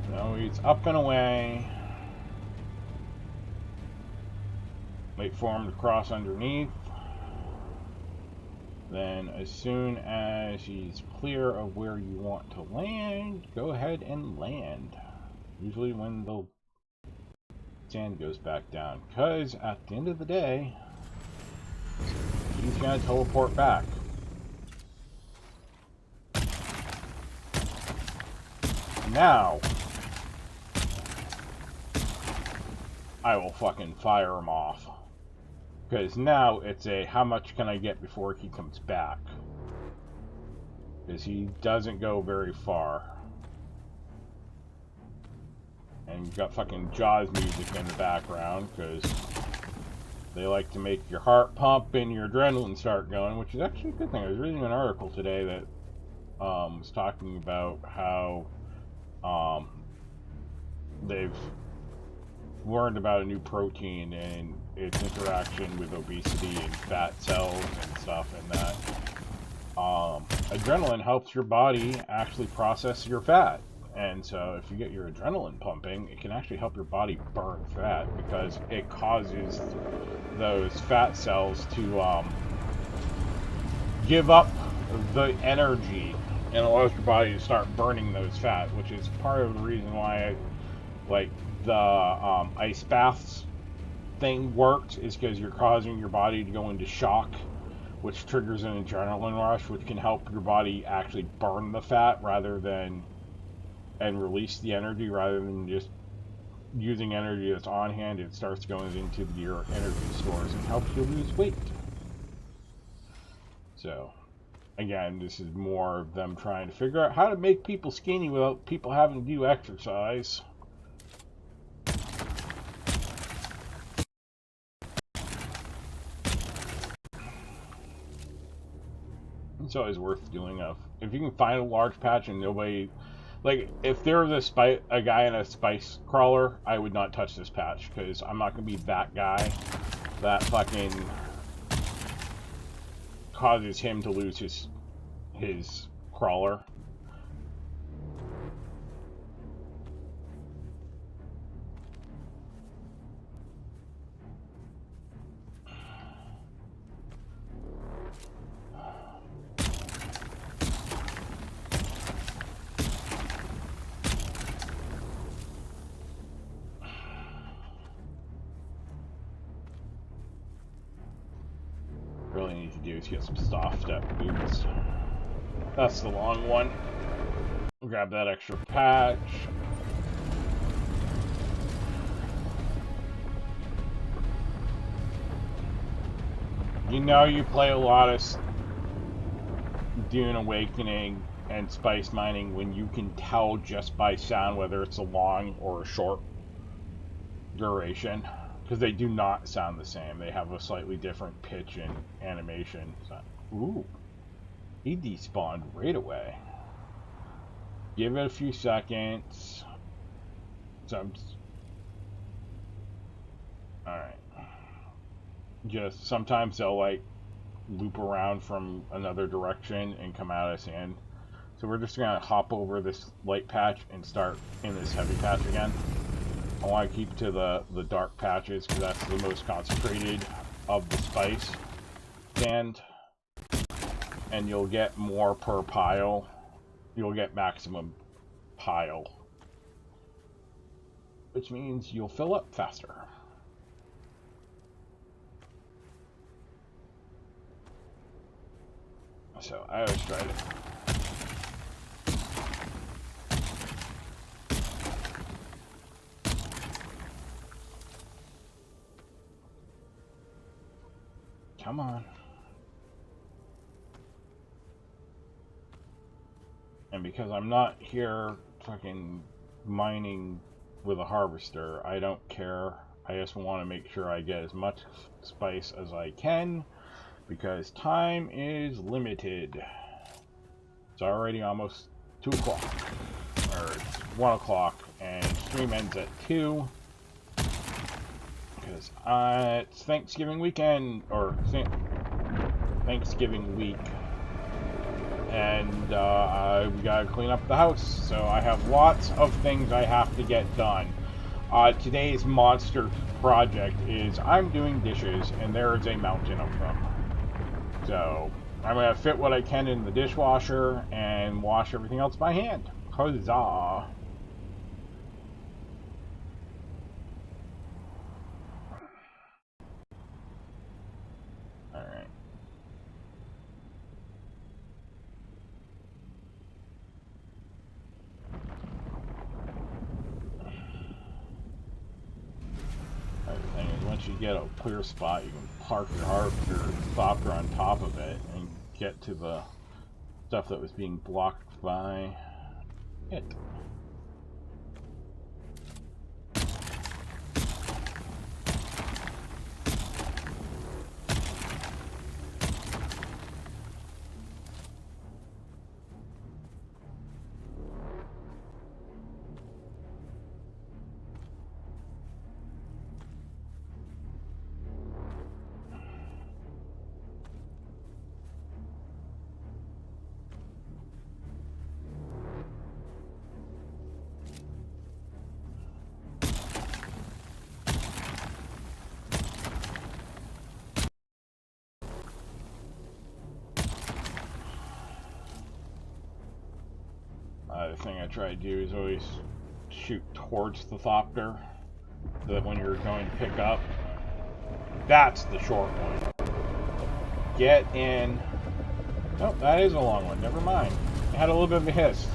No, he's up and away. Wait for him to cross underneath. Then as soon as he's clear of where you want to land, go ahead and land. Usually when the sand goes back down, because at the end of the day, he's going to teleport back. Now, I will fucking fire him off. Because now it's a, how much can I get before he comes back? Because he doesn't go very far. And you've got fucking Jaws music in the background, because they like to make your heart pump and your adrenaline start going, which is actually a good thing. I was reading an article today that was talking about how they've learned about a new protein and its interaction with obesity and fat cells and stuff, and that adrenaline helps your body actually process your fat. And so if you get your adrenaline pumping, it can actually help your body burn fat, because it causes those fat cells to give up the energy and allows your body to start burning those fat, which is part of the reason why I like the ice baths thing works, is because you're causing your body to go into shock, which triggers an adrenaline rush, which can help your body actually burn the fat rather than, and release the energy rather than just using energy that's on hand. It starts going into your energy stores and helps you lose weight. So again, this is more of them trying to figure out how to make people skinny without people having to do exercise. It's always worth doing. If you can find a large patch and nobody, like, if there was a guy in a spice crawler, I would not touch this patch, because I'm not going to be that guy that fucking causes him to lose his crawler. Really need to do is get some soft step boots. That's the long one. Grab that extra patch. You know you play a lot of Dune Awakening and Spice Mining when you can tell just by sound whether it's a long or a short duration. Because they do not sound the same. They have a slightly different pitch and animation. So, ooh. He despawned right away. Give it a few seconds. Alright. Just sometimes they'll like loop around from another direction and come out of sand. So we're just gonna hop over this light patch and start in this heavy patch again. I want to keep to the dark patches because that's the most concentrated of the spice sand. And you'll get more per pile. You'll get maximum pile. Which means you'll fill up faster. So I always try to... Come on. And because I'm not here fucking mining with a harvester, I don't care. I just want to make sure I get as much spice as I can because time is limited. It's already almost 2 o'clock. Or it's 1 o'clock and stream ends at 2. Because it's Thanksgiving weekend, or Thanksgiving week. And we gotta clean up the house, so I have lots of things I have to get done. Today's monster project is I'm doing dishes, and there is a mountain of them. So I'm gonna fit what I can in the dishwasher and wash everything else by hand. Huzzah! Alright. Once you get a clear spot, you can park your thopter on top of it and get to the stuff that was being blocked by it. The thing I try to do is always shoot towards the thopter, so that when you're going to pick up, that's the short one. Get in. Oh, that is a long one. Never mind. It had a little bit of a hiss.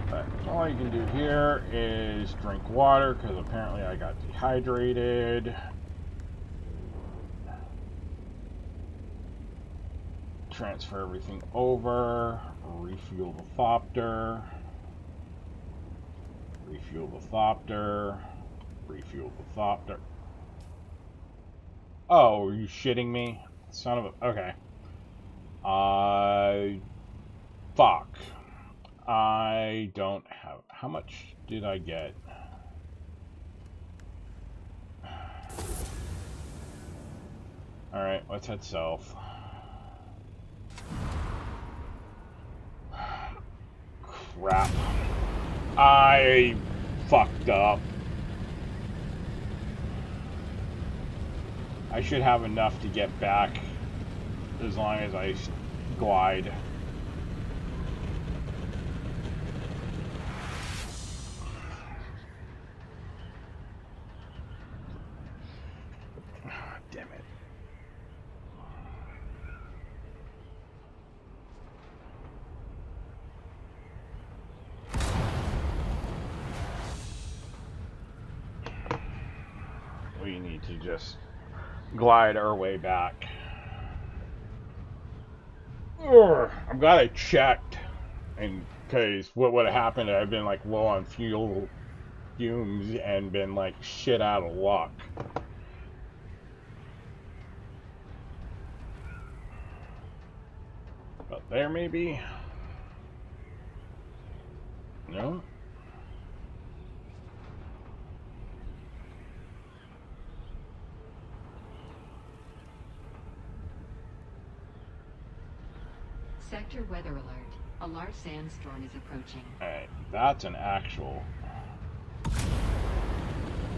But all you can do here is drink water, because apparently I got dehydrated. Transfer everything over, refuel the thopter, refuel the thopter, refuel the thopter. Oh, are you shitting me? Son of a... Okay. Fuck. I don't have... How much did I get? Alright, let's head south. Crap. I fucked up. I should have enough to get back as long as I glide. Damn it. to just glide our way back. I'm glad I checked, and because what would have happened, I've been like low on fumes and been like shit out of luck. But there maybe? No? Sector weather alert. A large sandstorm is approaching. Alright, that's an actual.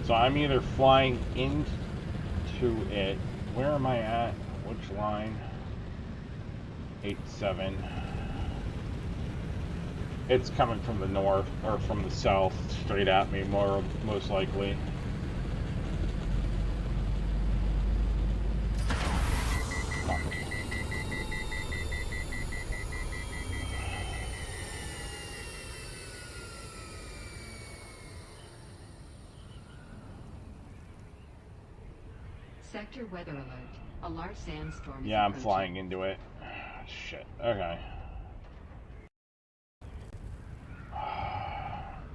So I'm either flying into it. Where am I at? Which line? 8-7. It's coming from the north, or from the south, straight at me, most likely. Sector weather alert. A large sandstorm is Yeah, I'm approaching. flying into it. Shit. Okay.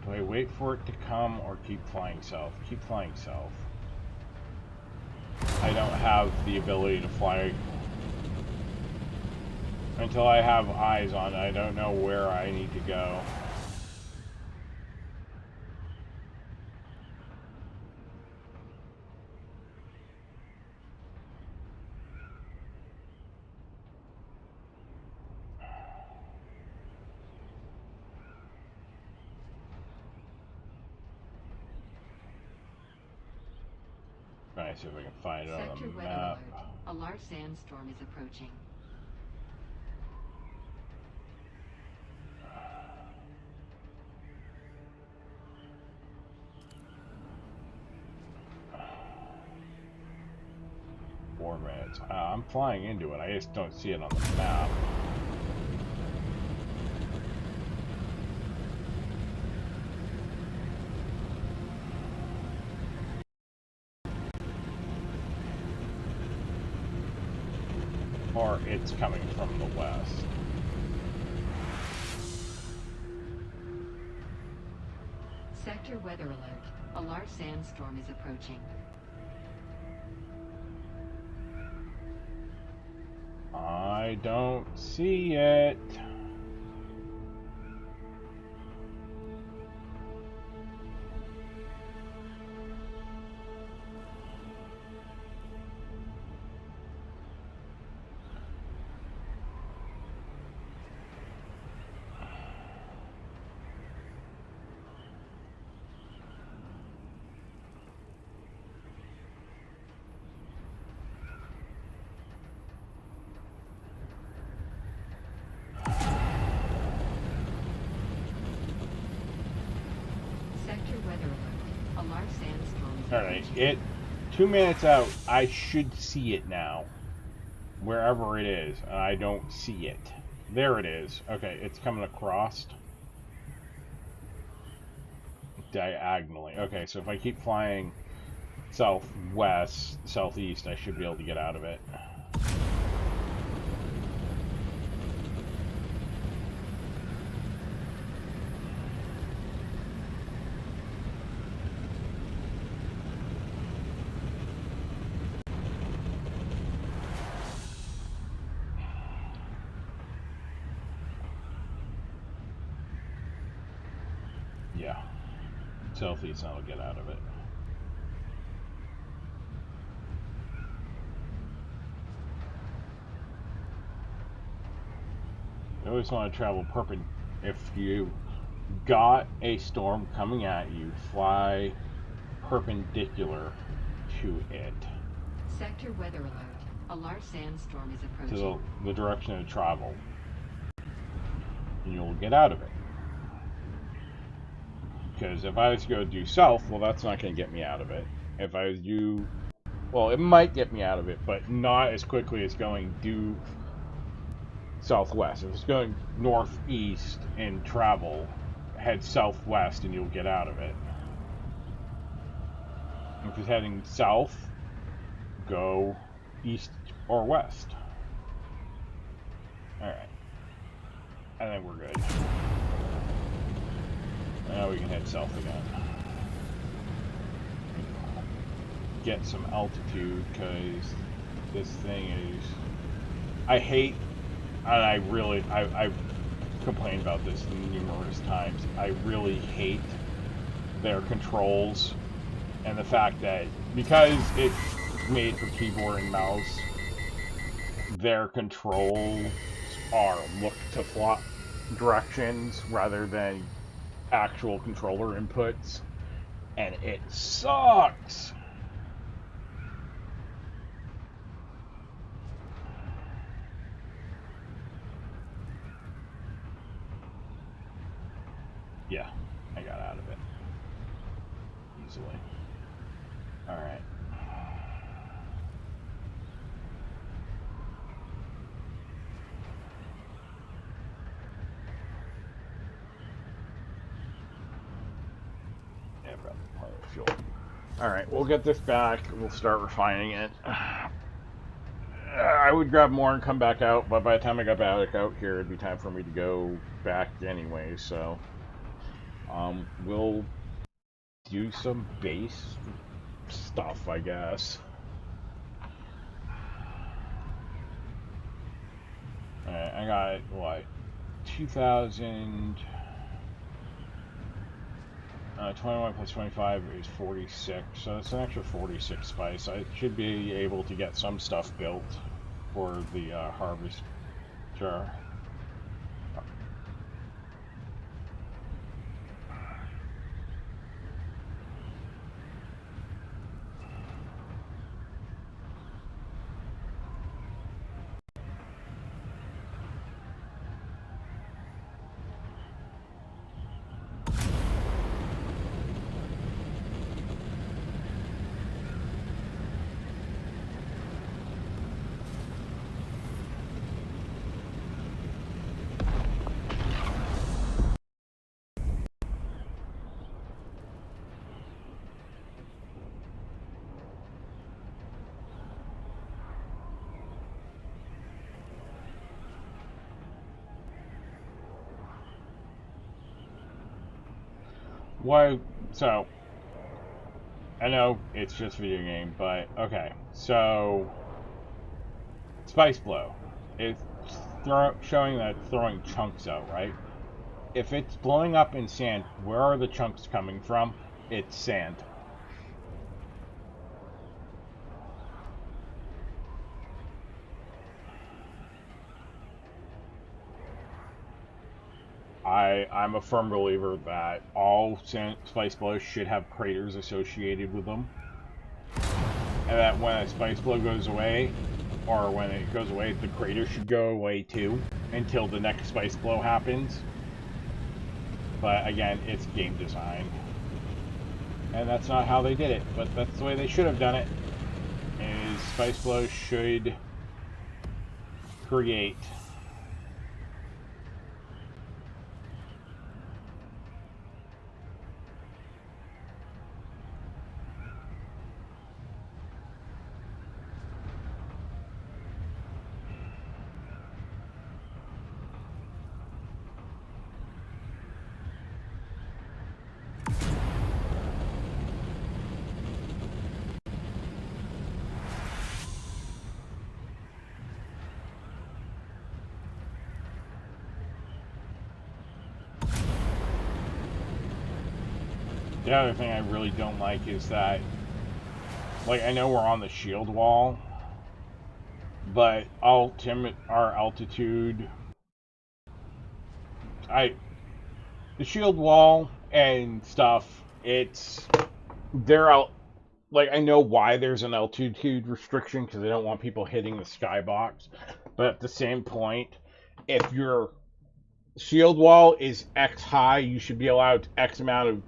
Do I wait for it to come or keep flying south? Keep flying south. I don't have the ability to fly until I have eyes on it. I don't know where I need to go. Trying to see if I can find it on Sector the weather map. alert. A large sandstorm is approaching. Four minutes. I'm flying into it. I just don't see it on the map. Or it's coming from the west. Sector weather alert. A large sandstorm is approaching. I don't see it. Sector weather alert. A large sandstorm is Alright, approaching. 2 minutes out, I should see it now. Wherever it is, and I don't see it. There it is. Okay, it's coming across. Diagonally. Okay, so if I keep flying southwest, southeast, I should be able to get out of it. Yeah. Southeast, and I'll get out of it. You always want to travel perpendicular. If you got a storm coming at you, fly perpendicular to it. Sector weather alert. A large sandstorm is To approaching. the direction of travel. And you'll get out of it. Because if I was to go due south, well, that's not going to get me out of it. If I was due... Well, it might get me out of it, but not as quickly as going due southwest. If it's going northeast and travel, head southwest and you'll get out of it. If it's heading south, go east or west. Alright. I think we're good. Now we can head south again. Get some altitude, because this thing is... I hate, and I've complained about this numerous times, I really hate their controls, and the fact that, because it's made for keyboard and mouse, their controls are look to flop directions rather than actual controller inputs, and it sucks. Yeah, I got out of it easily. Alright. Yeah, I've got plenty of fuel. Alright, we'll get this back. We'll start refining it. I would grab more and come back out, but by the time I got back out here, it'd be time for me to go back anyway, so... we'll do some base stuff, I guess. Alright, I got, what, 2,000... 21 plus 25 is 46, so that's an extra 46 spice. I should be able to get some stuff built for the harvest. Sure. Why? So, I know it's just a video game, but okay. So, Spice Blow. It's showing that it's throwing chunks out, right? If it's blowing up in sand, where are the chunks coming from? It's sand. I'm a firm believer that all Spice Blows should have craters associated with them. And that when a Spice Blow goes away, or when it goes away, the crater should go away too, until the next Spice Blow happens. But again, it's game design. And that's not how they did it, but that's the way they should have done it. Is Spice Blow should create the other thing I really don't like is that, like, I know we're on the shield wall, but our altitude, the shield wall and stuff, they're out, like, I know why there's an altitude restriction, because they don't want people hitting the skybox, but at the same point, if your shield wall is X high, you should be allowed X amount of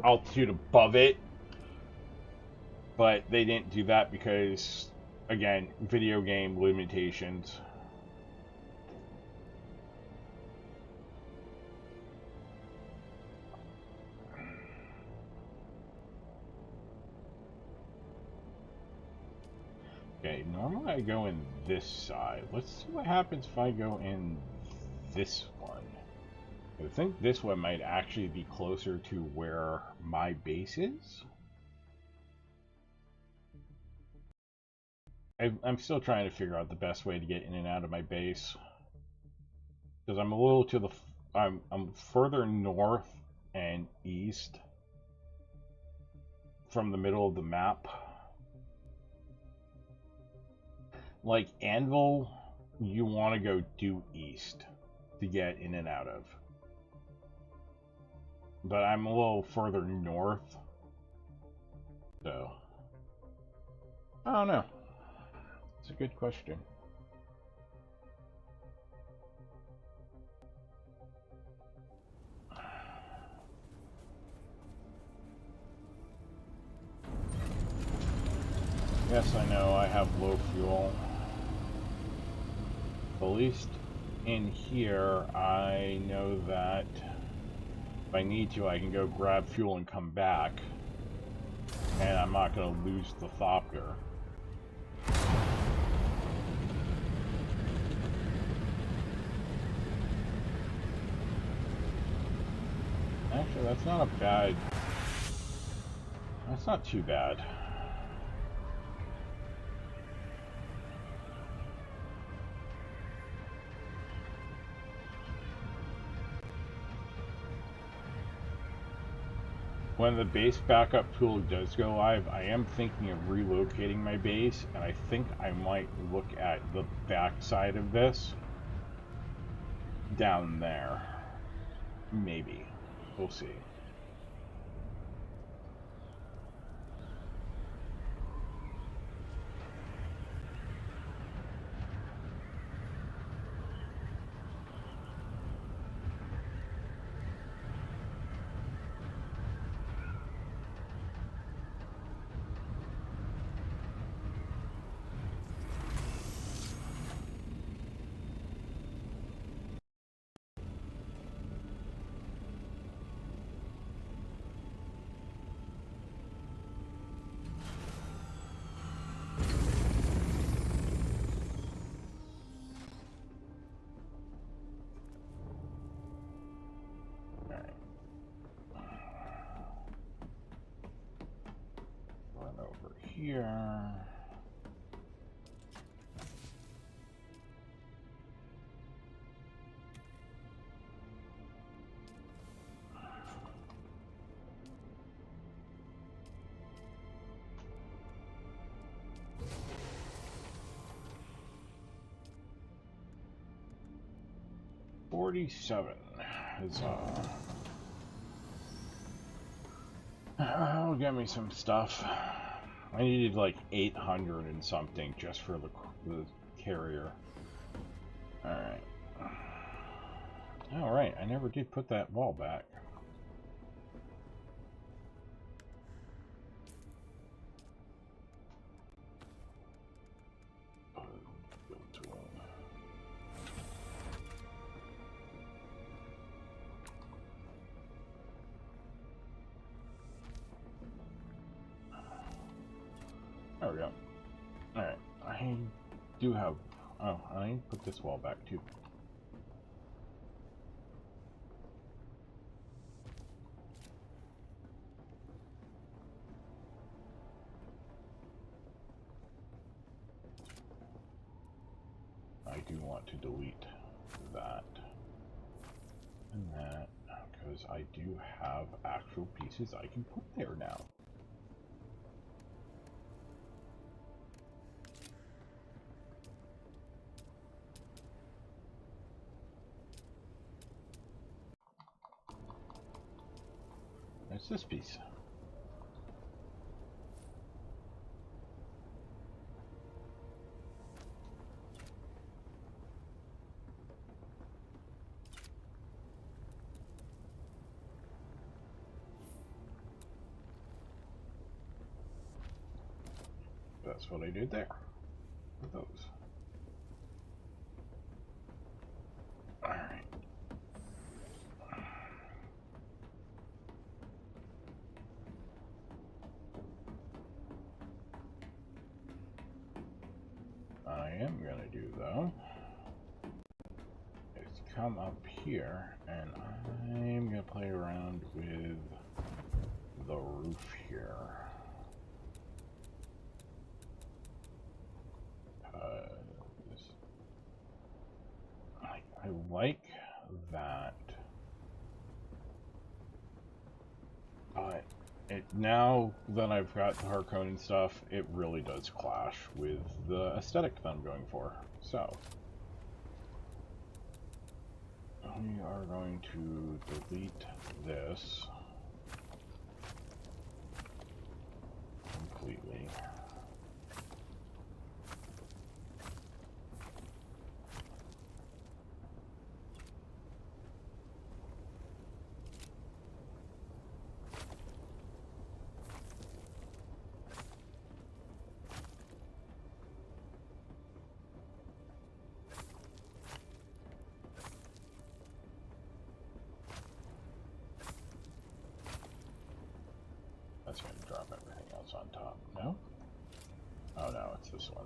altitude above it, but they didn't do that because, again, video game limitations. Normally I go in this side. Let's see what happens if I go in this one. I think this one might actually be closer to where my base is. I'm still trying to figure out the best way to get in and out of my base. Because I'm a little to the... I'm further north and east from the middle of the map. Like Anvil, you want to go due east to get in and out of. But I'm a little further north. So, I don't know. It's a good question. Yes, I know I have low fuel. At least in here, I know that if I need to, I can go grab fuel and come back. And I'm not going to lose the Thopter. Actually, that's not a bad... That's not too bad. When the base backup tool does go live, I am thinking of relocating my base, and I think I might look at the back side of this down there. Maybe. We'll see. Here. $47 is that'll get me some stuff. I needed like 800 and something just for the carrier. Alright. Alright, I never did put that wall back. There we go. Alright, I do have... Oh, I need to put this wall back too. I do want to delete that and that, because I do have actual pieces I can put there now. It's this piece. That's what I did there with those. Alright. am going to do, though, is come up here, and I'm going to play around with the roof here. I like that, but now that I've got the Harkonnen stuff, it really does clash with the aesthetic that I'm going for. So, we are going to delete this completely. That's going to drop everything else on top. No? Oh no, it's this one.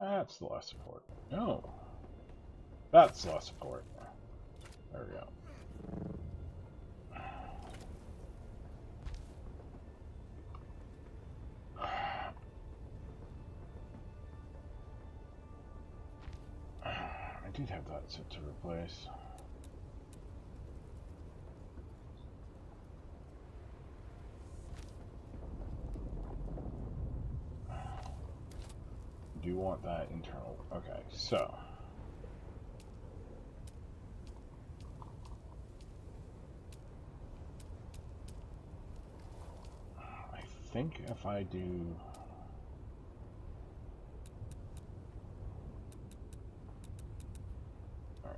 That's the less support. No! That's less support. There we go. I did have that set to replace. Do want that internal. Okay, so I think if I do I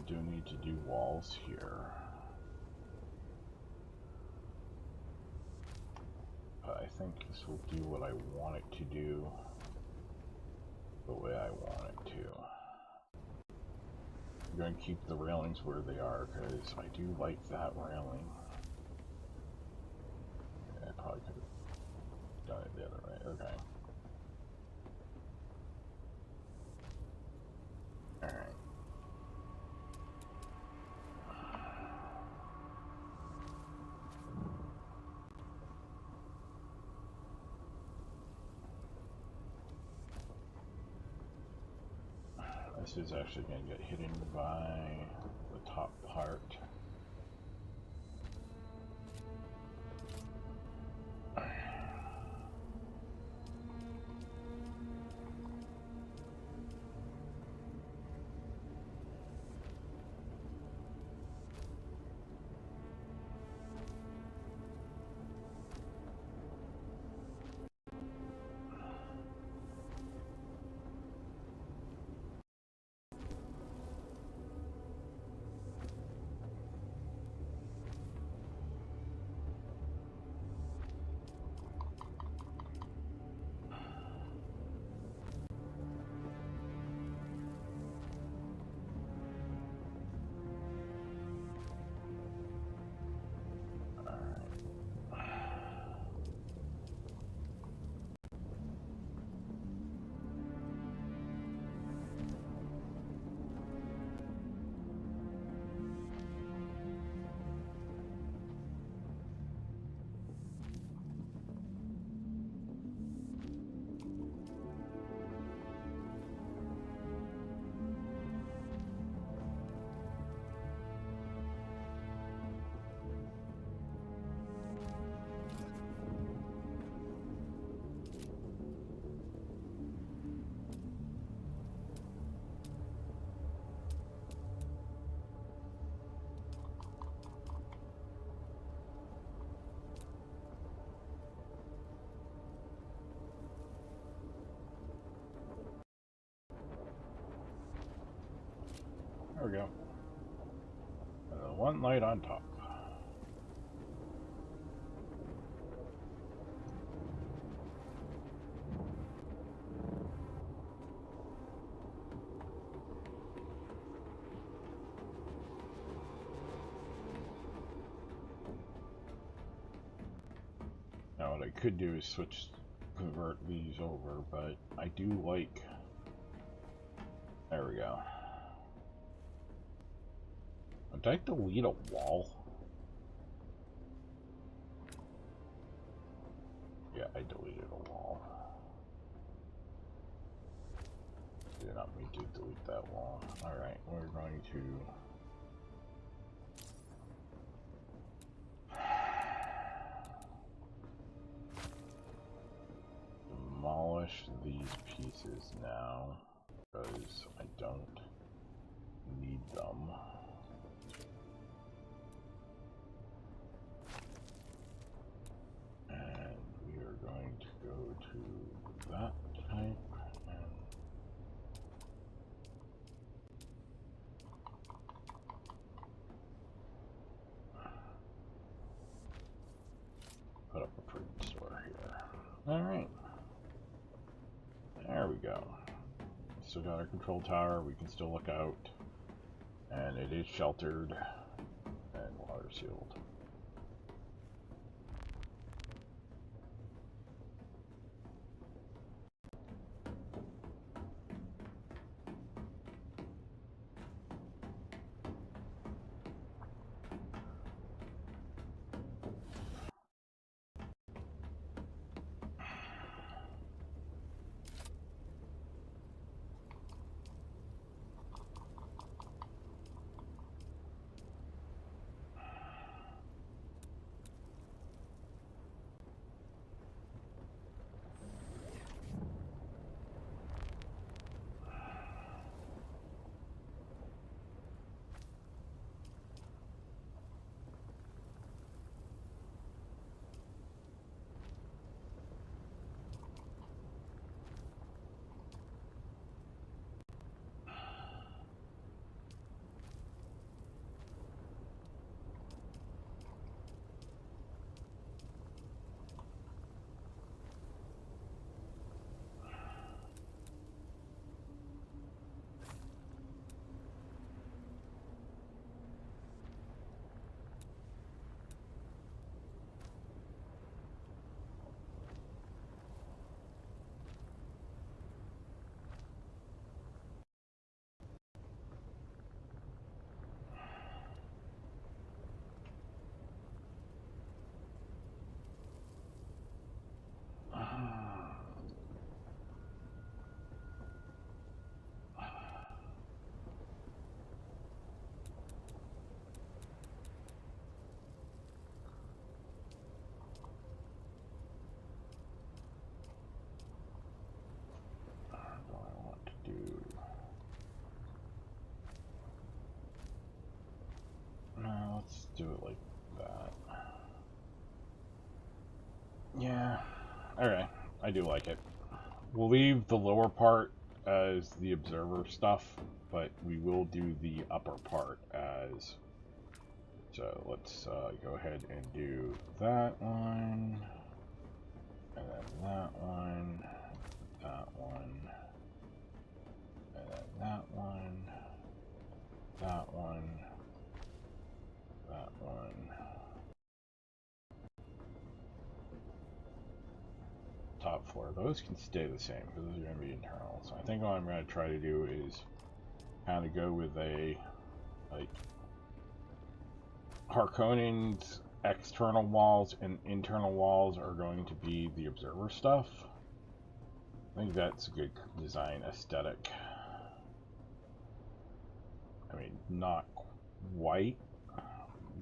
do need to do walls here. But I think this will do what I want it to do the way I want it to. I'm going to keep the railings where they are because I do like that railing. I probably could have done it the other way. Okay. Alright. This is actually going to get hidden by the top part. There we go. And the one light on top. Now what I could do is switch convert these over, but I do like... There we go. Did I delete a wall? Yeah, I deleted a wall. Did not mean to delete that wall. Alright, we're going to... demolish these pieces now, because I don't need them. And we are going to go to that type and put up a food store here. Alright. There we go. Still got our control tower, we can still look out. And it is sheltered and water sealed. Let's do it like that. Yeah. Alright. I do like it. We'll leave the lower part as the observer stuff, but we will do the upper part as... So let's go ahead and do that one, and then that one, that one, and then that one, that one, that one. Top floor. Those can stay the same because those are going to be internal. So I think what I'm going to try to do is kind of go with a, like, Harkonnen's external walls and internal walls are going to be the observer stuff. I think that's a good design aesthetic. I mean, not quite.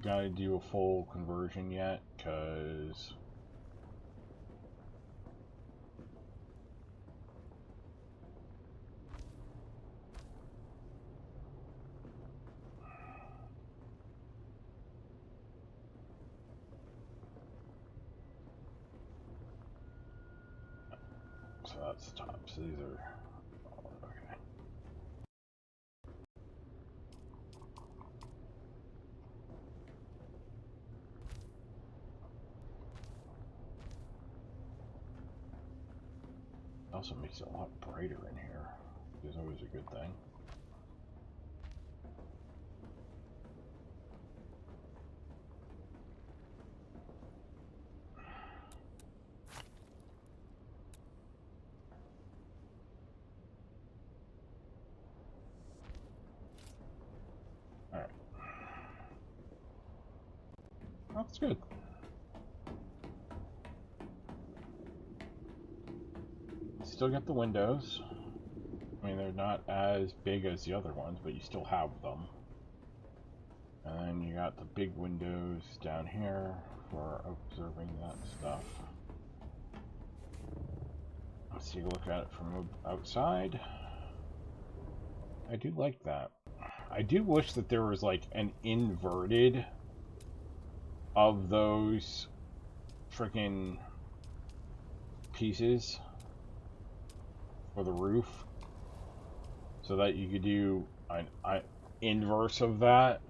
Gotta do a full conversion yet, because so that's top. So these are okay. Also makes it a lot brighter in here, which is always a good thing. That's good. Still get the windows. I mean, they're not as big as the other ones, but you still have them. And then you got the big windows down here for observing that stuff. Let's take a look at it from outside. I do like that. I do wish that there was like an inverted of those freaking pieces for the roof, so that you could do an inverse of that,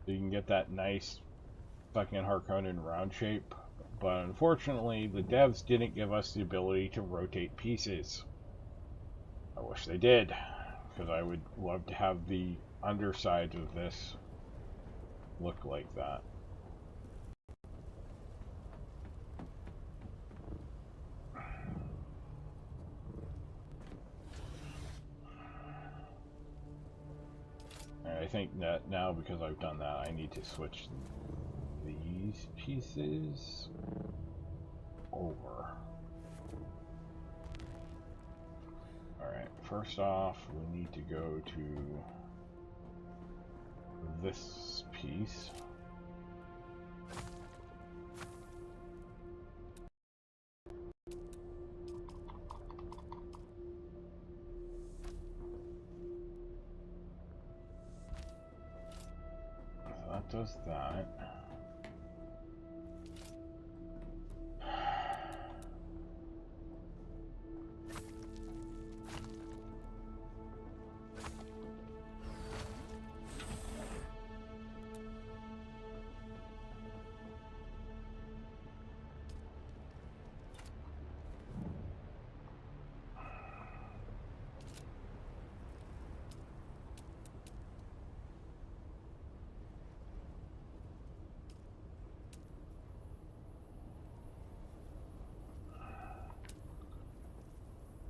so you can get that nice fucking Harkonnen round shape. But unfortunately, the devs didn't give us the ability to rotate pieces. I wish they did, because I would love to have the underside of this look like that. And I think that now, because I've done that, I need to switch these pieces over. Alright, first off, we need to go to this piece. So that does that.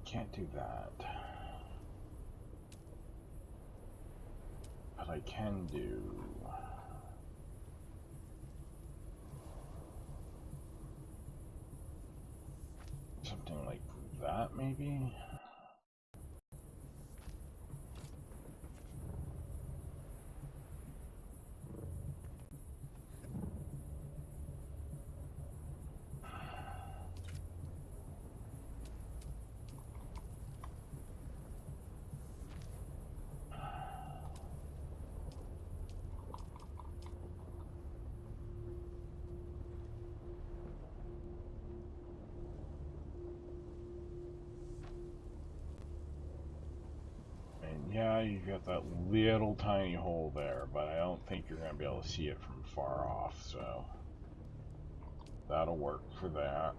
Can't do that, but I can do something like that, maybe. Yeah, you've got that little tiny hole there, but I don't think you're going to be able to see it from far off, so that'll work for that.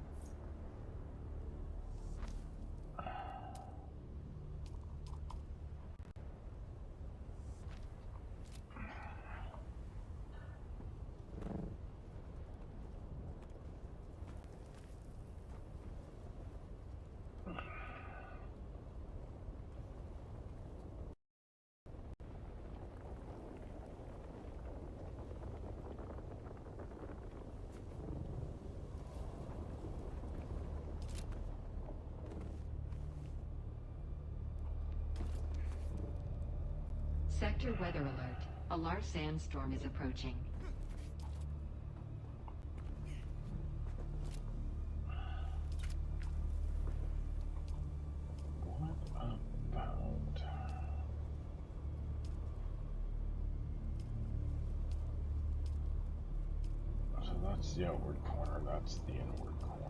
Sector weather alert. A large sandstorm is approaching. What about... So that's the outward corner, that's the inward corner.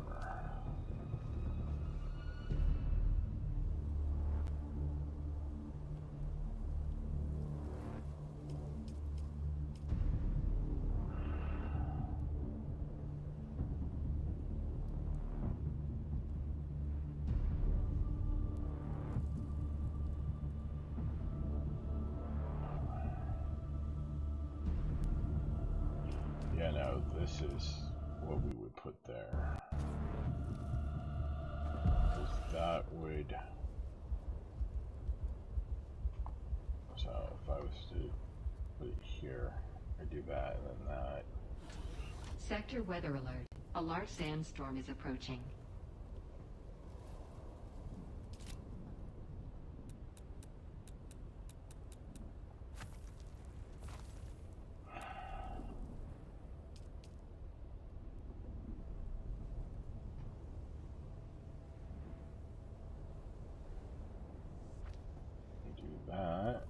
Yeah, no, this is what we would put there. That would... So if I was to put it here, I do that and then that. Sector weather alert. A large sandstorm is approaching. Do that.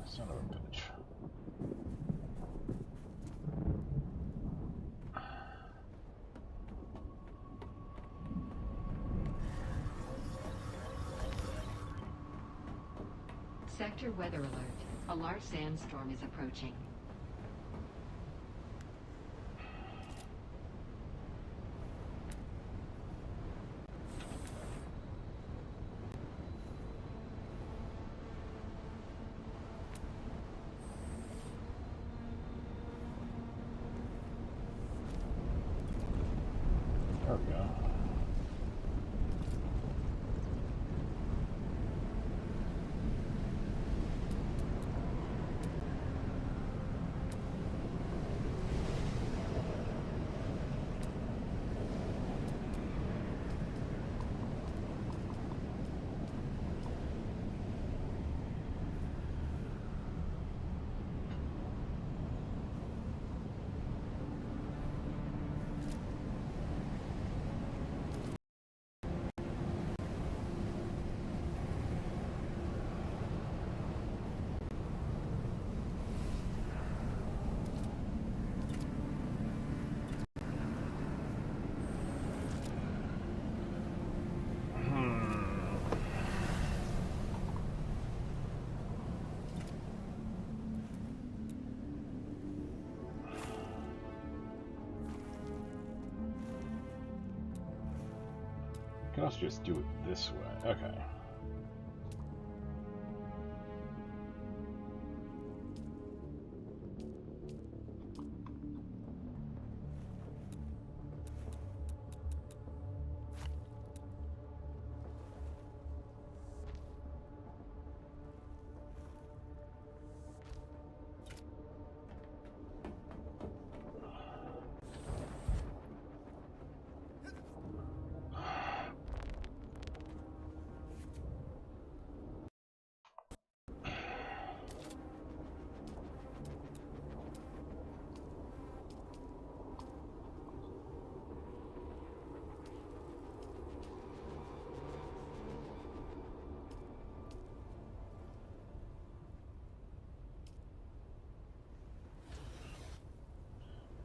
Son of a bitch. Sector weather alert. A large sandstorm is approaching. There we go. I can also just do it this way. Okay.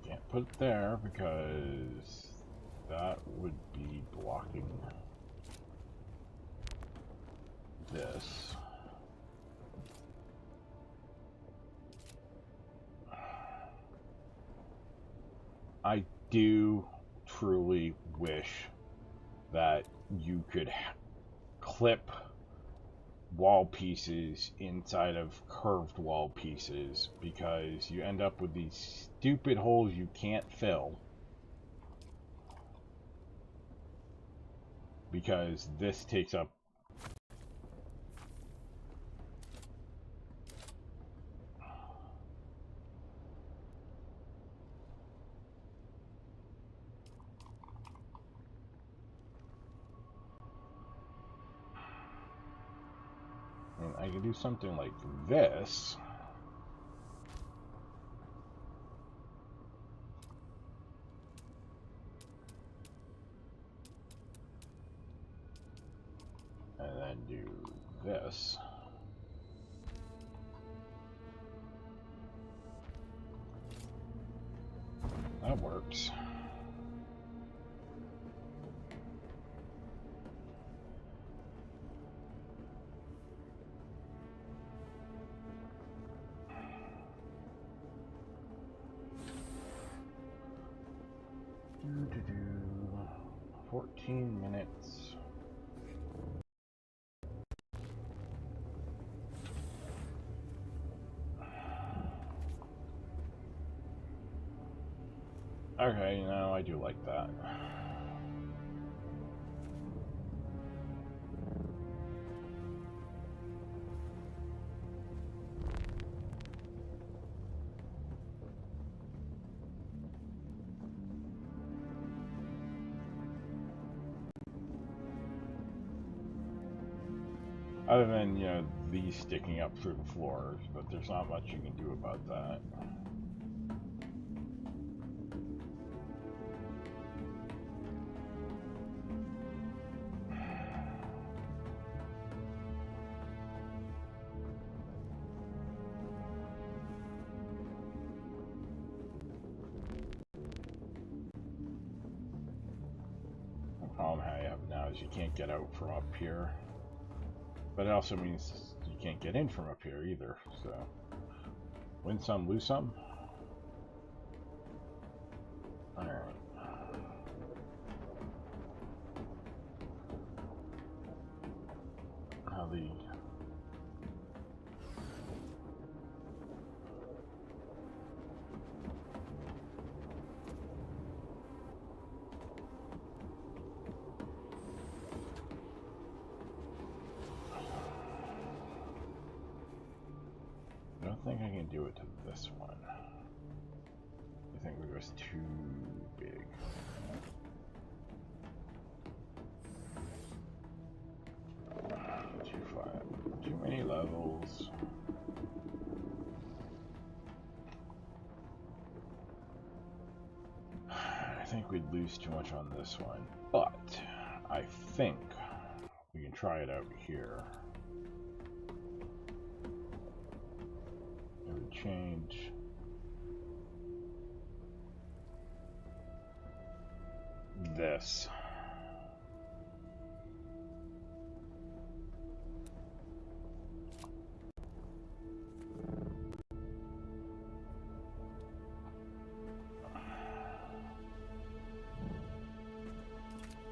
Can't put it there because that would be blocking this. I do truly wish that you could clip wall pieces inside of curved wall pieces, because you end up with these stupid holes you can't fill because this takes up and I can do something like this. And then do this. That works. 15 minutes. Okay, no, I do like that. Other than, you know, these sticking up through the floors, but there's not much you can do about that. The problem I have now is you can't get out from up here. But it also means you can't get in from up here either, so win some, lose some. Alright. Now the... I don't think I can do it to this one. I think it was too big. Too far. Too many levels. I think we'd lose too much on this one, but I think we can try it out here. It would change this.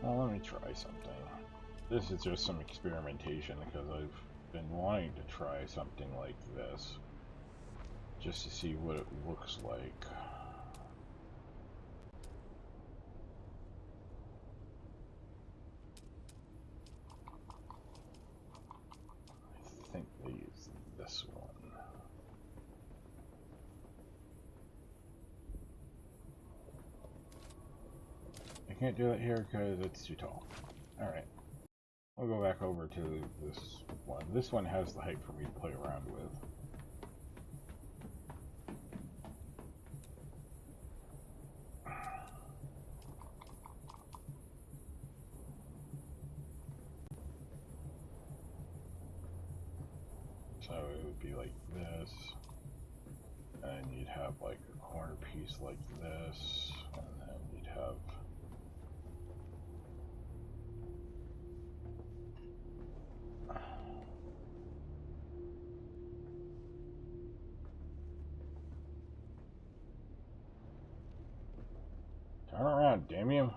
Well, let me try something. This is just some experimentation because I've been wanting to try something like this just to see what it looks like. I think they use this one. I can't do it here because it's too tall. Alright. I'll go back over to this one. This one has the height for me to play around with. So it would be like this, and you'd have like a corner piece like this, and then you'd have turn around, damn you.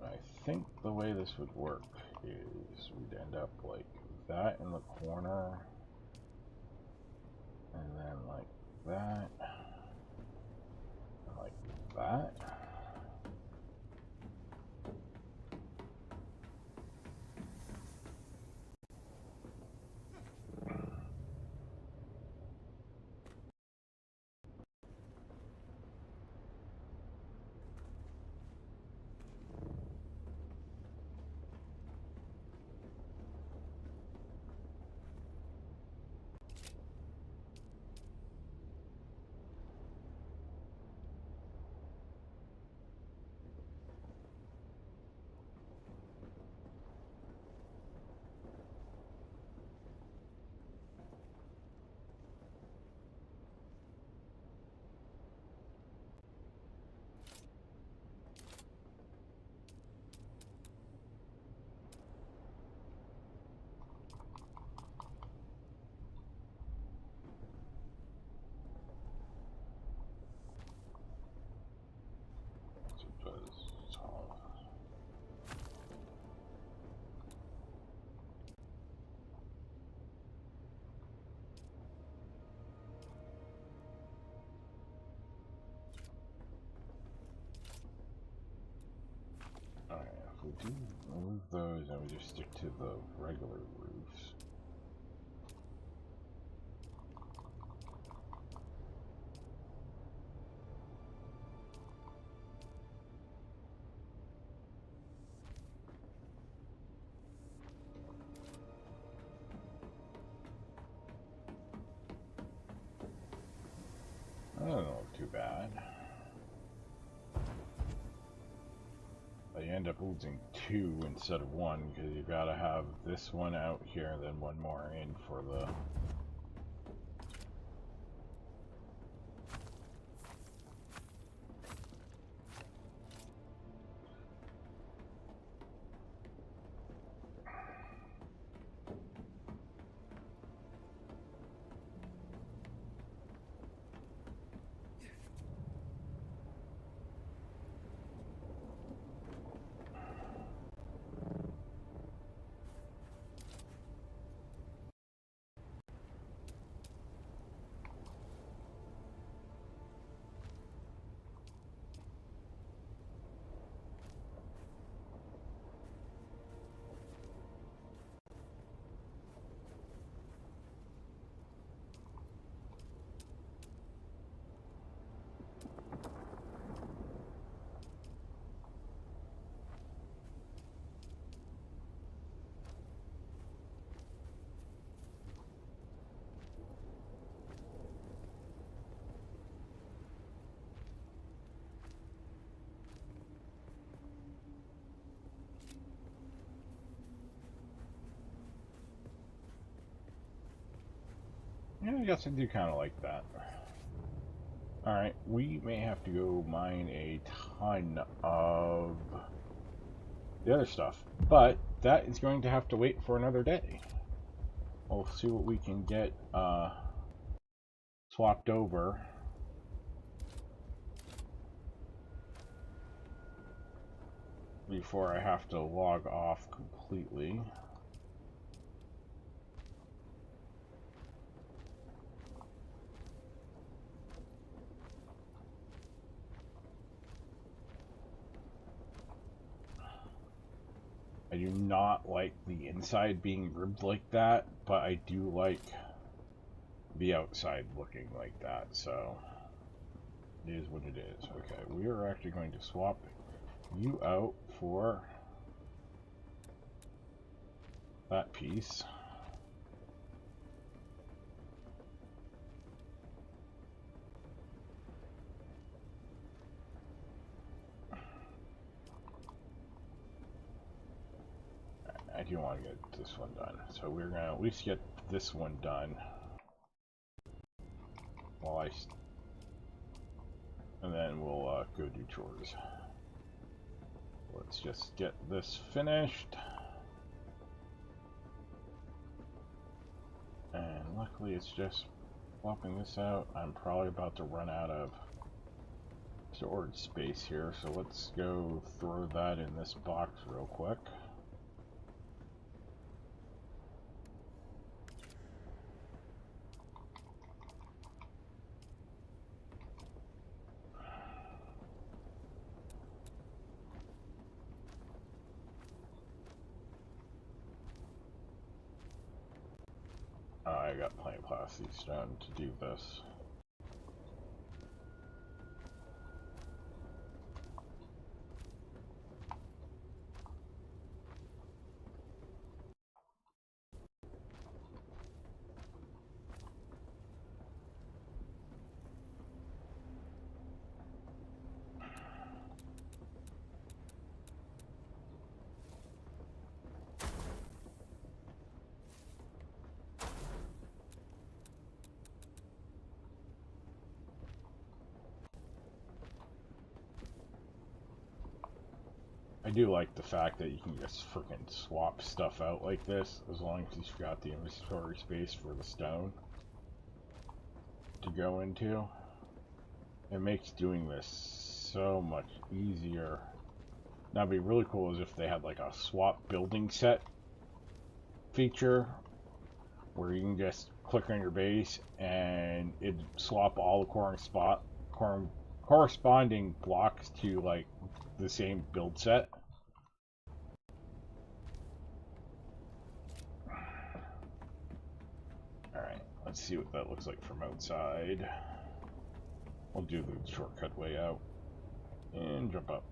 I think the way this would work is we'd end up like that in the corner, and then like that, and like that. remove those and we just stick to the regular roofs. I don't know, too bad. But you end up losing 2 instead of 1 because you gotta have this one out here and then one more in for the... Yeah, I guess I do kind of like that. Alright, we may have to go mine a ton of the other stuff, but that is going to have to wait for another day. We'll see what we can get swapped over. Before I have to log off completely. I do not like the inside being ribbed like that, but I do like the outside looking like that, so it is what it is. Okay, we are actually going to swap you out for that piece. I do want to get this one done, so we're gonna at least get this one done while and then we'll go do chores. Let's just get this finished. And luckily it's just swapping this out. I'm probably about to run out of storage space here, so let's go throw that in this box real quick. I got plenty of plastic stone to do this. I do like the fact that you can just freaking swap stuff out like this, as long as you've got the inventory space for the stone to go into. It makes doing this so much easier. Now, it'd be really cool is if they had like a swap building set feature, where you can just click on your base and it'd swap all the corresponding blocks to like the same build set. Let's see what that looks like from outside. We'll do the shortcut way out. And jump up.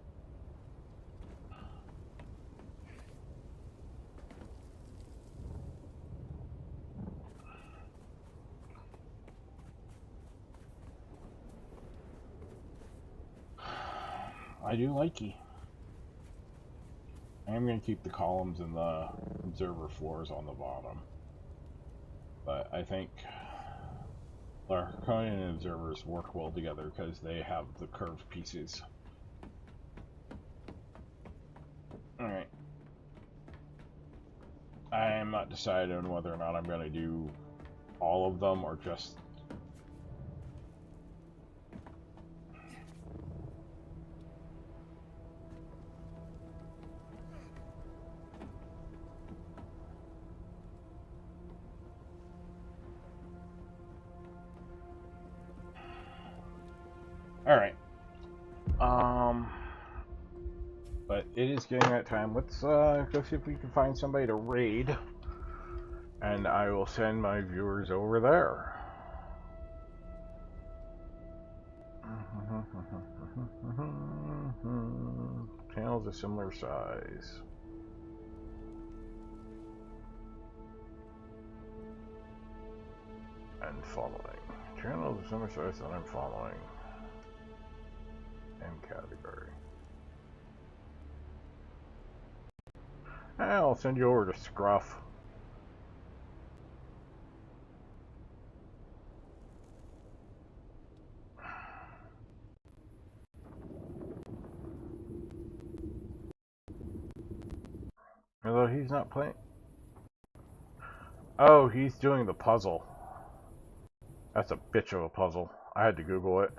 I do likey. I am going to keep the columns and the observer floors on the bottom. But I think Laconian and observers work well together because they have the curved pieces. Alright. I am not decided on whether or not I'm going to do all of them or just... Alright. But it is getting that time. Let's go see if we can find somebody to raid. And I will send my viewers over there. Channels a similar size. And following. Channels a similar size that I'm following. And category. I'll send you over to Scruff. Although he's not playing. Oh, he's doing the puzzle. That's a bitch of a puzzle. I had to Google it.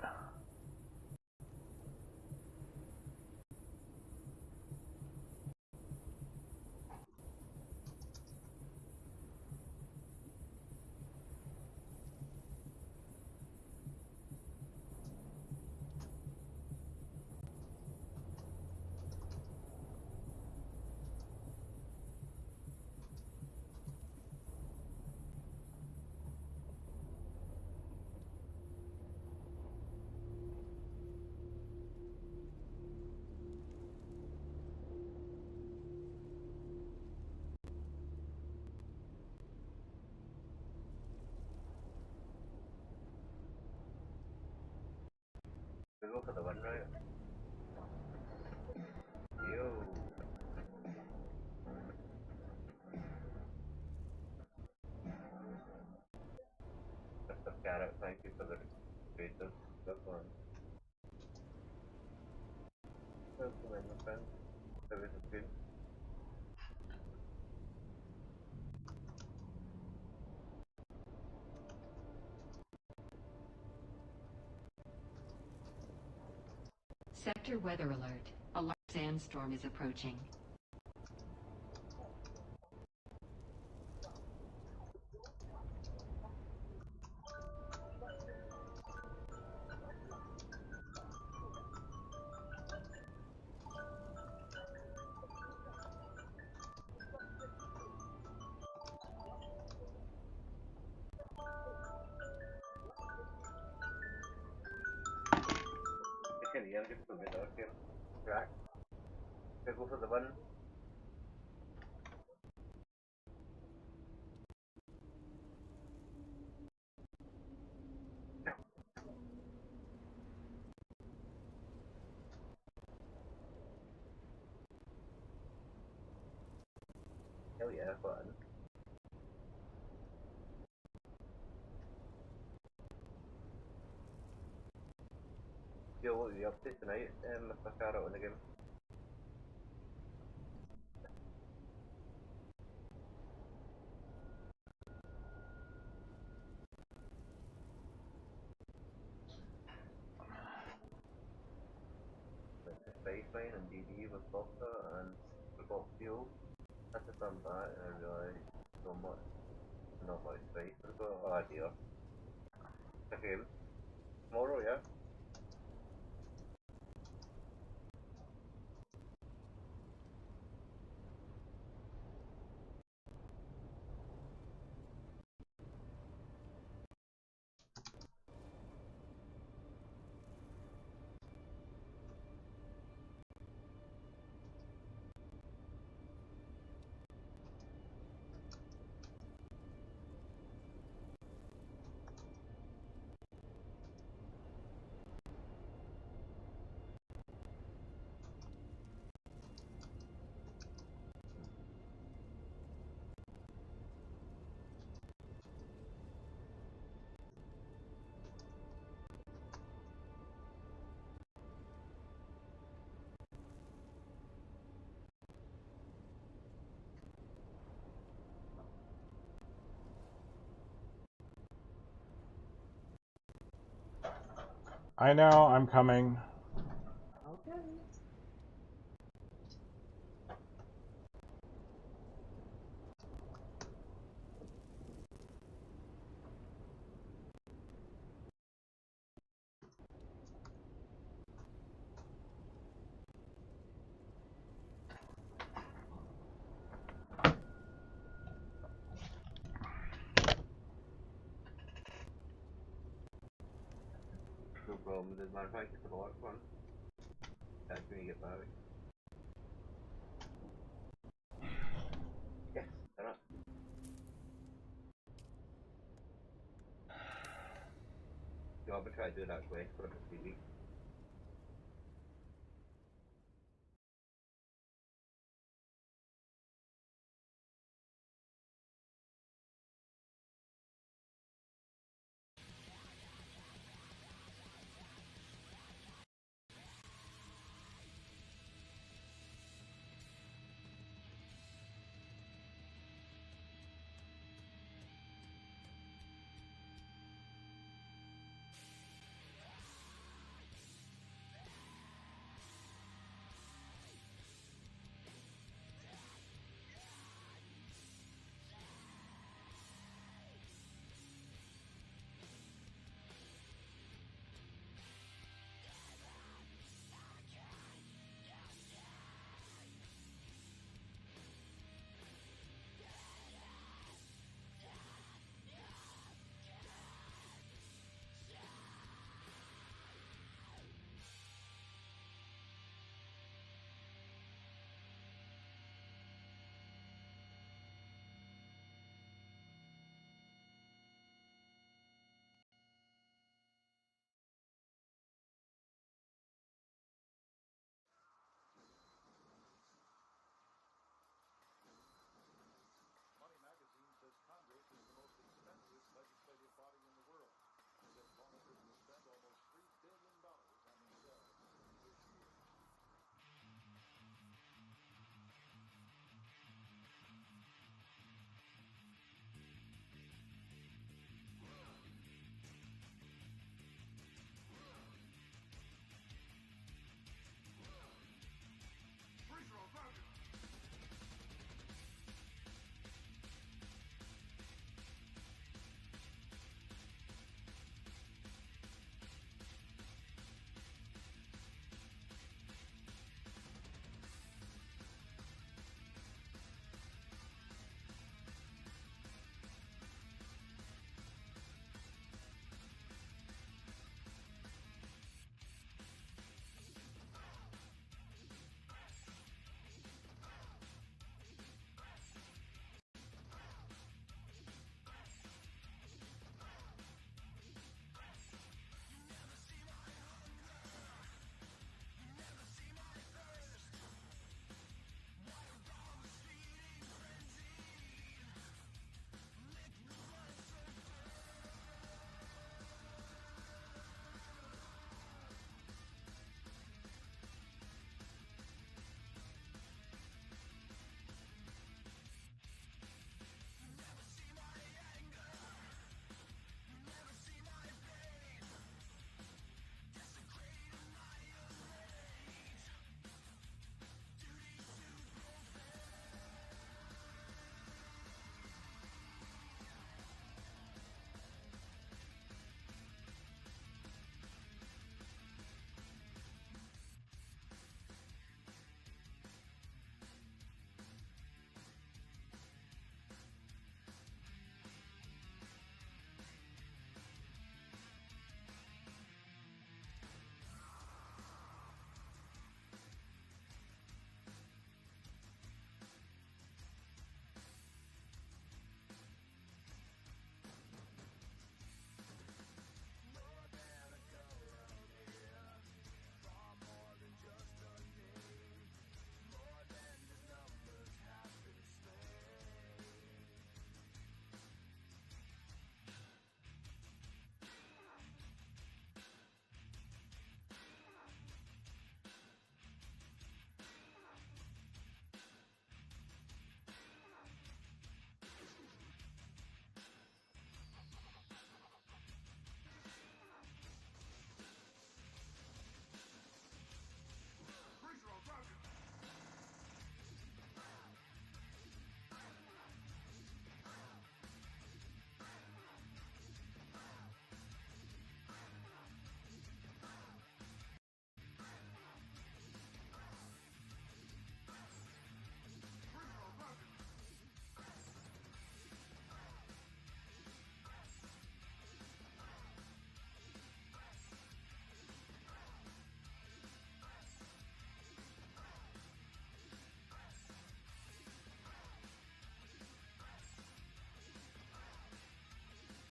We go for the one, right? Yo. Mr. Carrot, thank you for the creative. Good one. Welcome, my friend. Service is good. Sector weather alert. A large sandstorm is approaching. Okay, yeah, get to bit out here. Right. We go for the one. Hell yeah, fun. Yo, what are you up to tonight, Mr. Carrot on the game? Like the Spiceline and DD with Boxer and Football Fuel. I just done that and I realised so much, not much space. Oh dear. Okay, tomorrow, yeah? I know, I'm coming. Okay. No problem. As a matter of fact, it's a lot of fun. That's when you get back. Yes, done it. Yeah, I've been trying to do that quest for about 3 weeks.